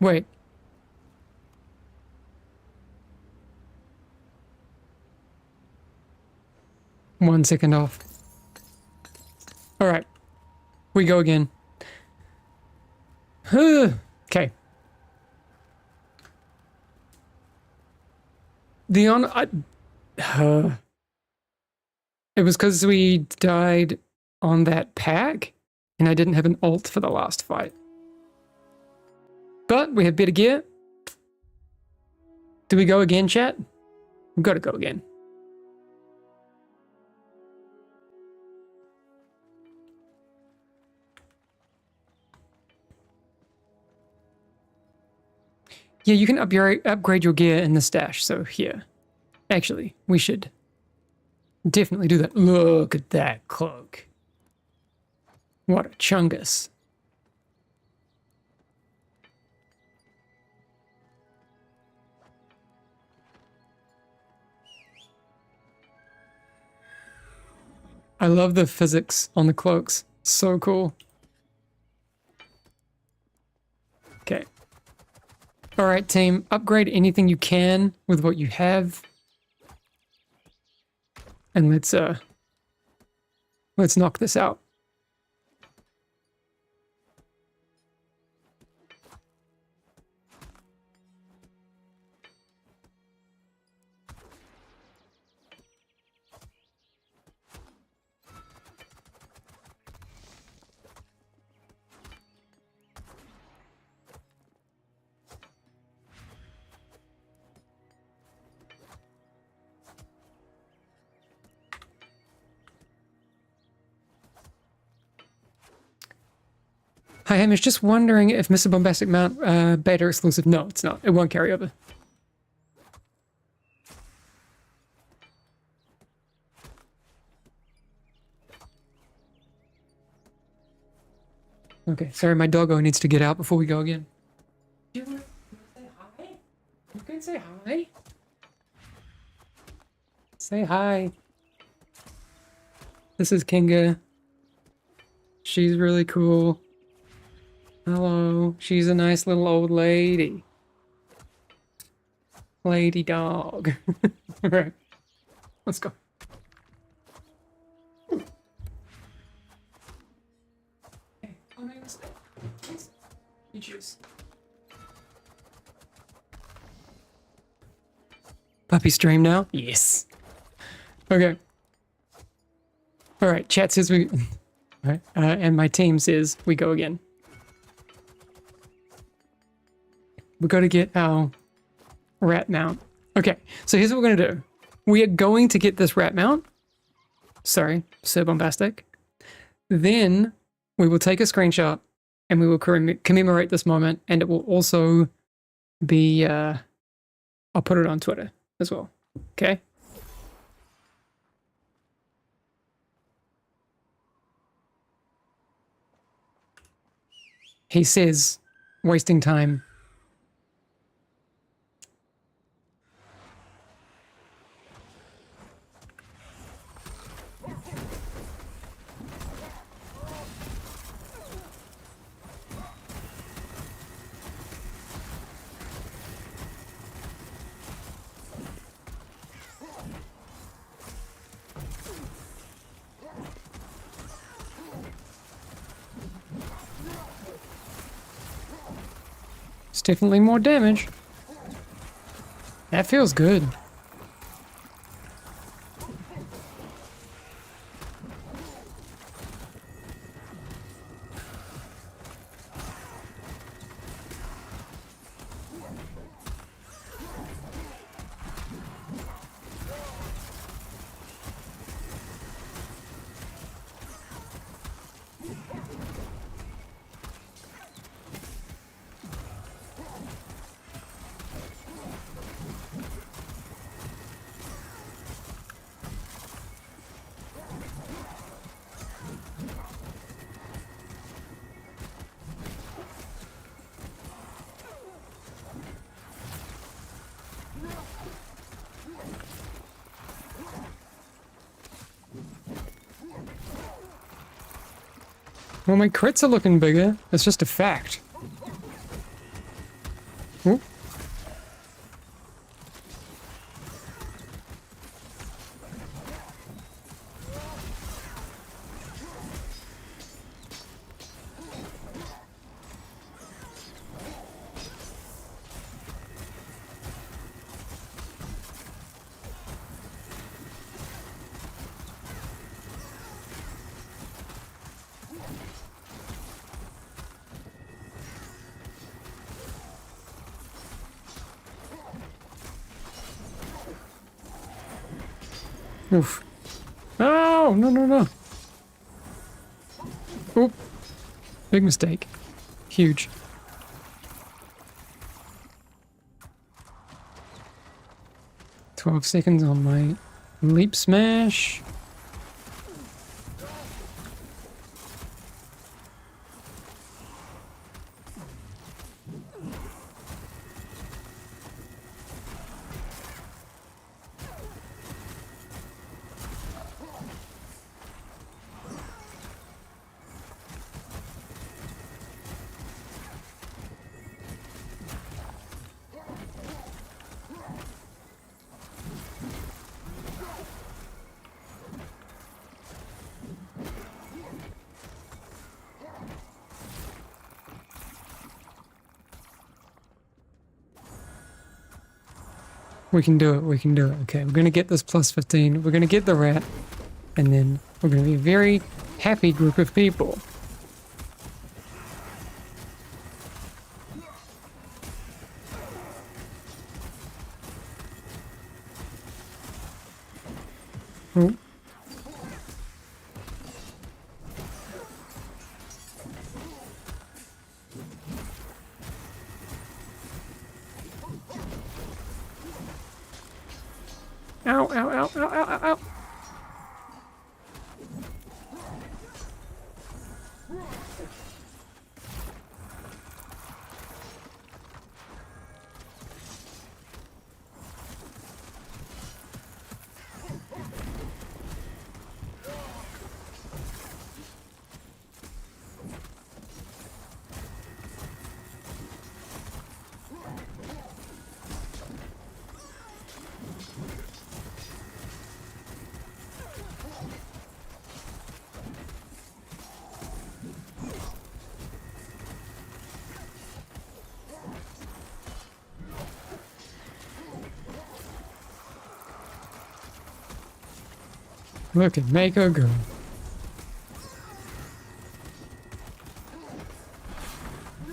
Wait. One second off. All right. We go again. Okay. The it was because we died on that pack, and I didn't have an ult for the last fight. But we have better gear. Do we go again, chat? We've got to go again. Yeah, you can upgrade your gear in the stash, so here. Actually, we should definitely do that. Look at that cloak. What a chungus. I love the physics on the cloaks. So cool. Okay. All right, team. Upgrade anything you can with what you have. And let's knock this out. Hi, Hamish. Just wondering if Mr. Bombastic Mount beta exclusive. No, it's not. It won't carry over. Okay, sorry, my doggo needs to get out before we go again. You want to say hi? You can say hi. Say hi. This is Kinga. She's really cool. Hello. She's a nice little old lady. Lady dog. Alright. Let's go. Okay. Oh, no, you choose. Puppy stream now? Yes. Okay. Alright, chat says we... Right. And my team says we go again. We got to get our rat mount. Okay, so here's what we're going to do. We are going to get this rat mount. Sorry, so bombastic. Then we will take a screenshot and we will commemorate this moment, and it will also be, I'll put it on Twitter as well. Okay? He says, wasting time. It's definitely more damage. That feels good. Well, my crits are looking bigger. It's just a fact. Ooh. Oof. Oh, no, no, no. Oop. Big mistake. Huge. $12 on my leap smash. We can do it, we can do it. Okay, we're gonna get this plus 15, we're gonna get the rat, and then we're gonna be a very happy group of people. Oh. Ow, ow, ow, ow, ow, ow, ow. Look at make her go.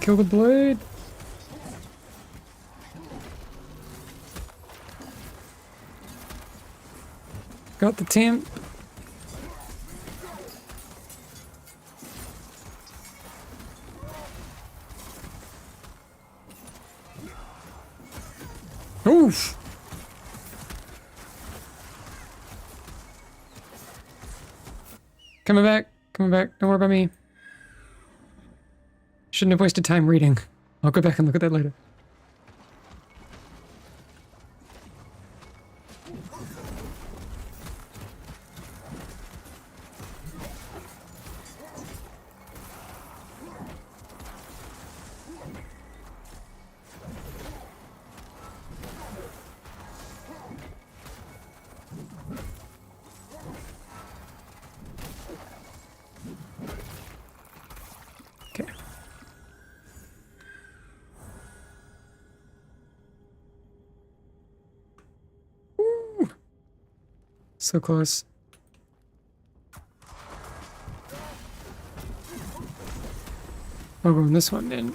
Kill the blade. Got the temp. Oof. Coming back. Coming back. Don't worry about me. Shouldn't have wasted time reading. I'll go back and look at that later. Okay. Woo! So close. I'll go on this one then.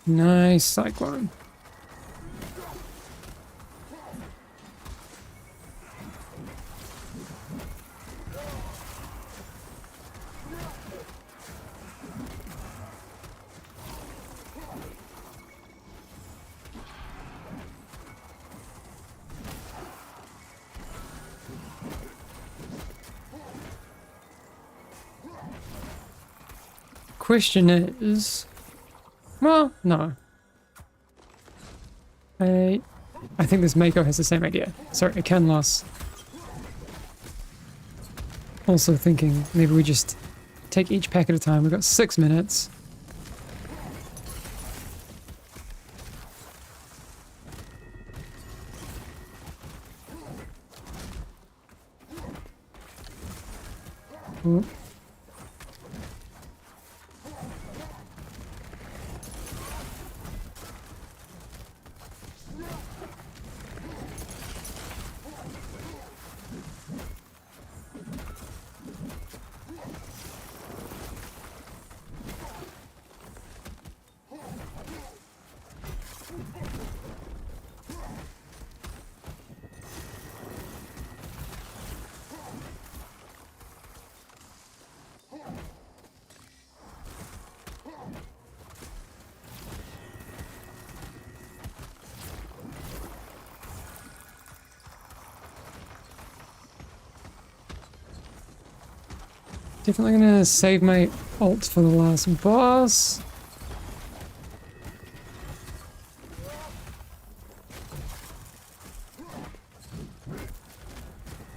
Nice cyclone. Question is, well, no. I think this Mako has the same idea. Sorry, it can loss. Also thinking maybe we just take each pack at a time. We've got 6 minutes. Oh. Definitely gonna save my ult for the last boss.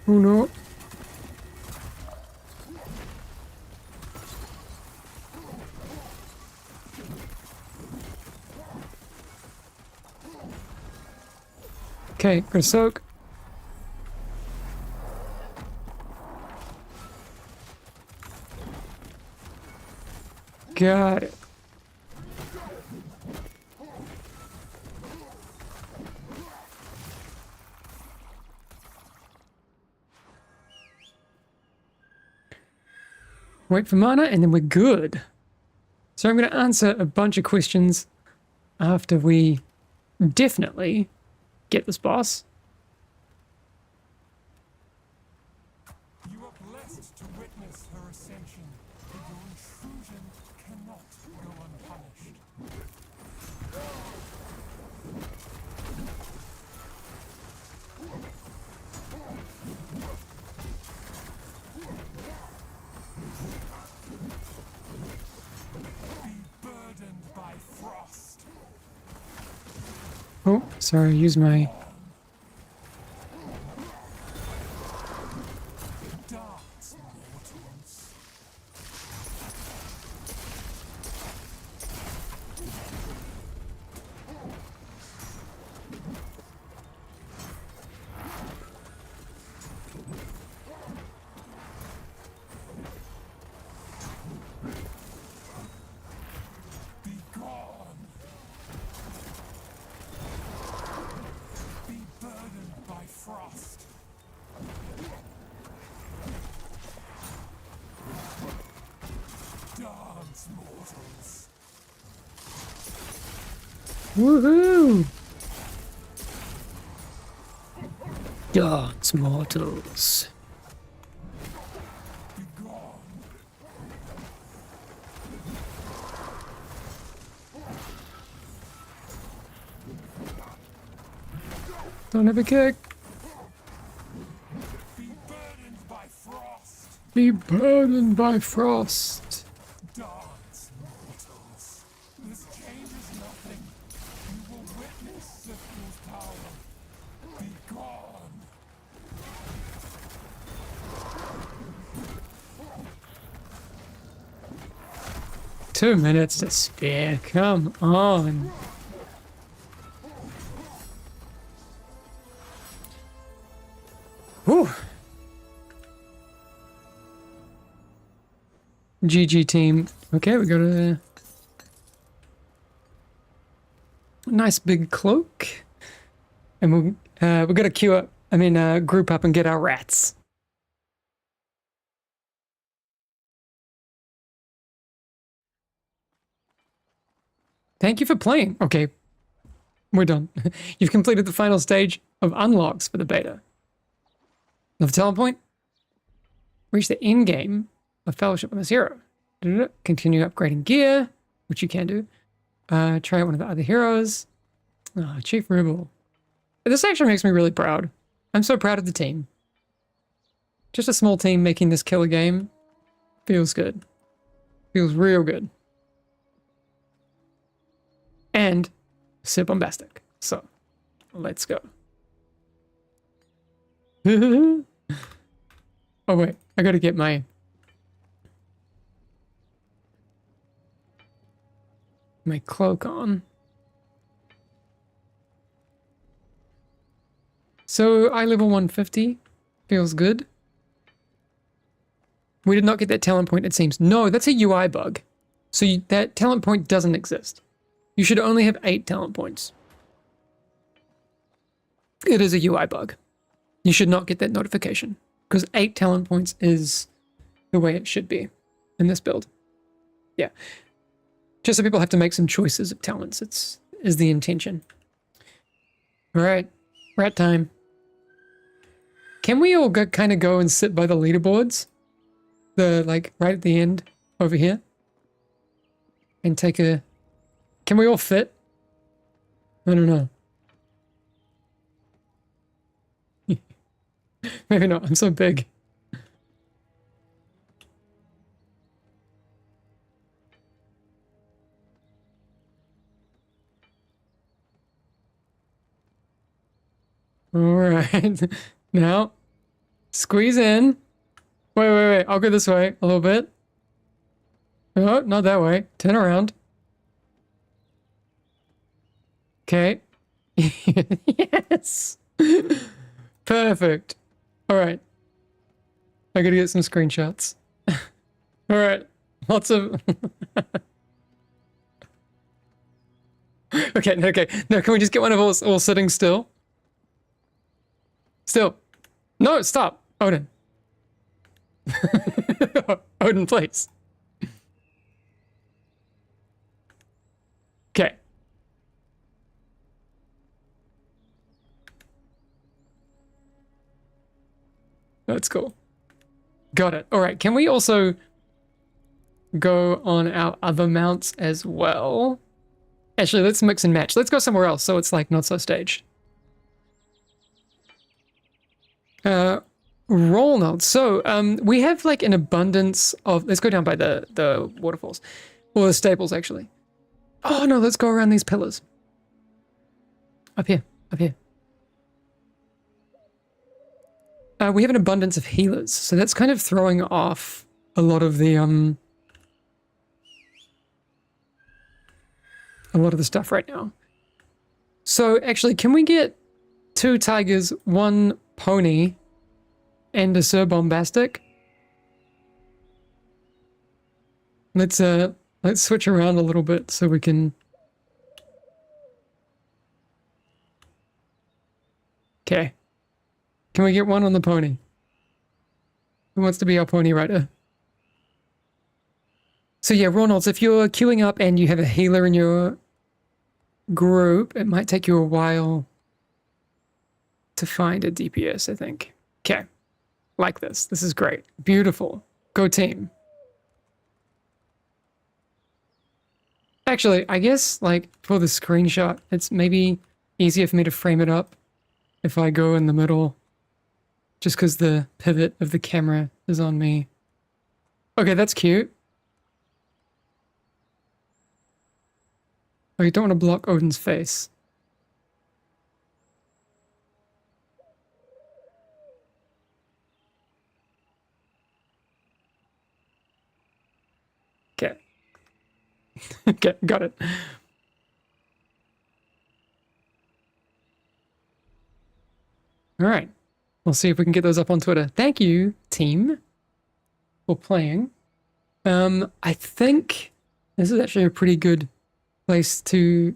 Oh no. Okay, go soak. Got it. Wait for mana and then we're good. So I'm going to answer a bunch of questions after we definitely get this boss. You are blessed to witness her ascension, but your intrusion cannot go unpunished. Be burdened by frost. Oh, sorry, use my... Darts, mortals. Dance mortals. Woohoo! Dance mortals. Be gone. Don't have a kick. Be burdened by frost. Be burdened by frost. Dance mortals. This changes nothing. You will witness Sifil's power. Be gone. 2 minutes to spare. Come on. Whew. GG team. Okay, we got a nice big cloak. And we got to queue up, group up and get our rats. Thank you for playing. Okay, we're done. You've completed the final stage of unlocks for the beta. Of talent point. Reach the end game of Fellowship of the Hero. Continue upgrading gear, which you can do. Try out one of the other heroes. Oh, Chief Rebel. This actually makes me really proud. I'm so proud of the team. Just a small team making this killer game. Feels good. Feels real good. And so bombastic. So, let's go. Oh wait, I gotta get my cloak on. So I level 150. Feels good. We did not get that talent point, it seems. No, that's a UI bug. So that talent point doesn't exist. You should only have 8 talent points. It is a UI bug. You should not get that notification. Because 8 talent points is the way it should be in this build. Yeah. Just so people have to make some choices of talents. Is the intention. Alright. Rat time. Can we all kind of go and sit by the leaderboards? Right at the end over here? And take a... Can we all fit? I don't know. Maybe not, I'm so big. Alright. Now, squeeze in. Wait. I'll go this way a little bit. Oh, not that way. Turn around. Okay. Yes. Perfect. Alright. I gotta get some screenshots. Alright. Lots of... Okay. No, can we just get one of us all sitting still? Still. No, stop. Odin. Odin, please. Okay. That's cool. Got it. All right. Can we also go on our other mounts as well? Actually, let's mix and match. Let's go somewhere else so it's like not so staged. Roll notes. So we have like an abundance of... Let's go down by the waterfalls. Or the stables, actually. Oh, no. Let's go around these pillars. Up here. We have an abundance of healers, so that's kind of throwing off a lot of the stuff right now. So actually, can we get 2 tigers, 1 pony, and a Sir Bombastic? Let's switch around a little bit so we can... Okay. Can we get 1 on the pony? Who wants to be our pony rider? So yeah, Ronalds, if you're queuing up and you have a healer in your group, it might take you a while to find a DPS, I think. Okay. Like this. This is great. Beautiful. Go team. Actually, I guess, like, for the screenshot, it's maybe easier for me to frame it up if I go in the middle, just because the pivot of the camera is on me. Okay, that's cute. Oh, you don't want to block Odin's face. Okay. Okay, got it. All right. We'll see if we can get those up on Twitter. Thank you, team, for playing. I think this is actually a pretty good place to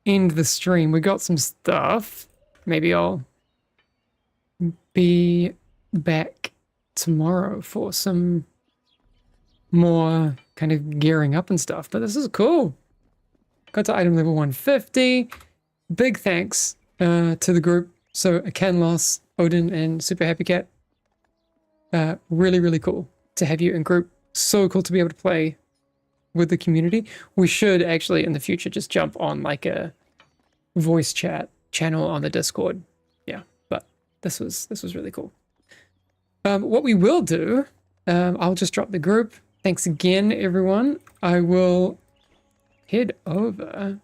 end the stream. We got some stuff. Maybe I'll be back tomorrow for some more kind of gearing up and stuff. But this is cool. Got to item level 150. Big thanks to the group. So Akanlos, Odin, and Super Happy Cat. Really, really cool to have you in group. So cool to be able to play with the community. We should actually in the future just jump on like a voice chat channel on the Discord. Yeah, but this was really cool. What we will do, I'll just drop the group. Thanks again, everyone. I will head over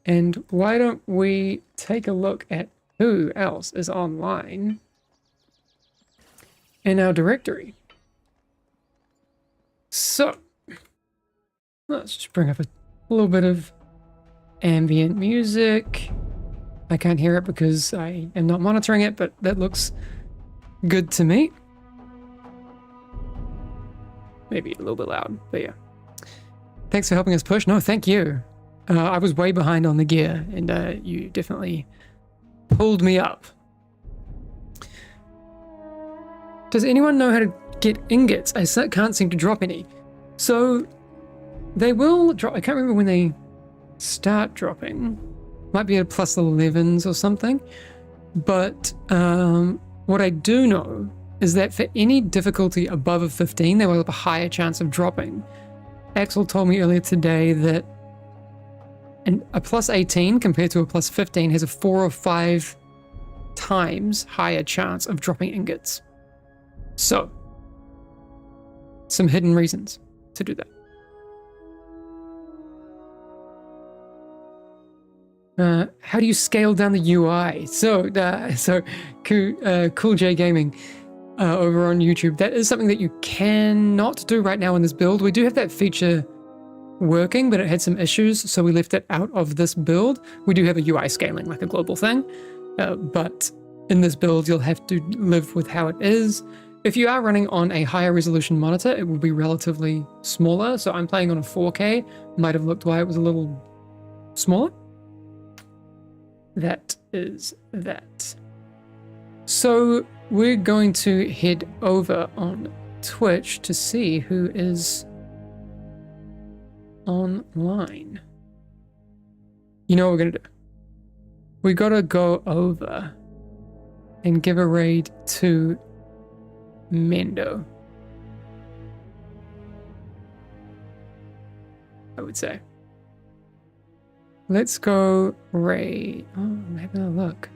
and why don't we take a look at who else is online in our directory. So let's just bring up a little bit of ambient music. I can't hear it because I am not monitoring it, but that looks good to me. Maybe a little bit loud, but yeah. Thanks for helping us push. No, thank you. I was way behind on the gear, and you definitely pulled me up. Does anyone know how to get ingots? I can't seem to drop any. So they will drop. I can't remember when they start dropping. Might be at plus 11s or something. But what I do know is that for any difficulty above a 15, they will have a higher chance of dropping. Axel told me earlier today that a plus 18 compared to a plus 15 has a 4 or 5 times higher chance of dropping ingots. So, some hidden reasons to do that. How do you scale down the UI? So Cool J Gaming over on YouTube, that is something that you cannot do right now in this build. We do have that feature working, but it had some issues, so we left it out of this build. We do have a UI scaling, like a global thing, but in this build, you'll have to live with how it is. If you are running on a higher resolution monitor, it will be relatively smaller. So I'm playing on a 4K. Might have looked why it was a little smaller. That is that. So we're going to head over on Twitch to see who is online. You know what we're gonna do? We gotta go over and give a raid to Mendo, I would say. Let's go raid. Oh, I'm having a look.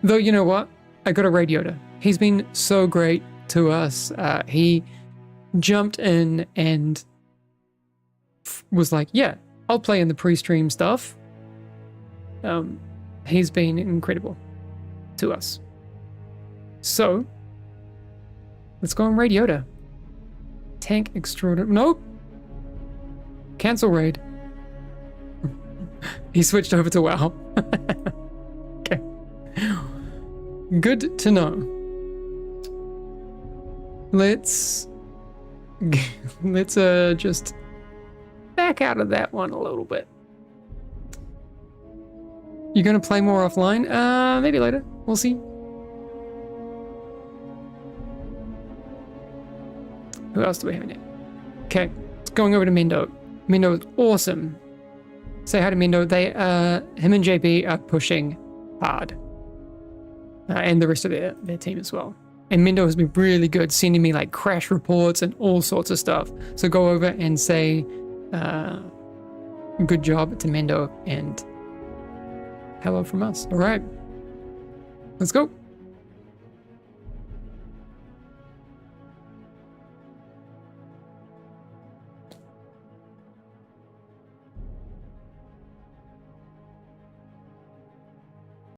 Though, you know what? I got a raid Yoda. He's been so great to us. He jumped in and was like, yeah, I'll play in the pre-stream stuff. He's been incredible to us. So, let's go on raid Yoda. Tank extraordinary. Nope. Cancel raid. He switched over to WoW. Okay. Good to know. Let's just back out of that one a little bit. You gonna play more offline? Maybe later. We'll see. Who else do we have in it? Okay, it's going over to Mindo. Mindo is awesome. Say hi to Mindo. Him and JB are pushing hard. And the rest of their team as well. And Mindo has been really good, sending me like crash reports and all sorts of stuff. So go over and say good job to Mindo and hello from us. All right, let's go.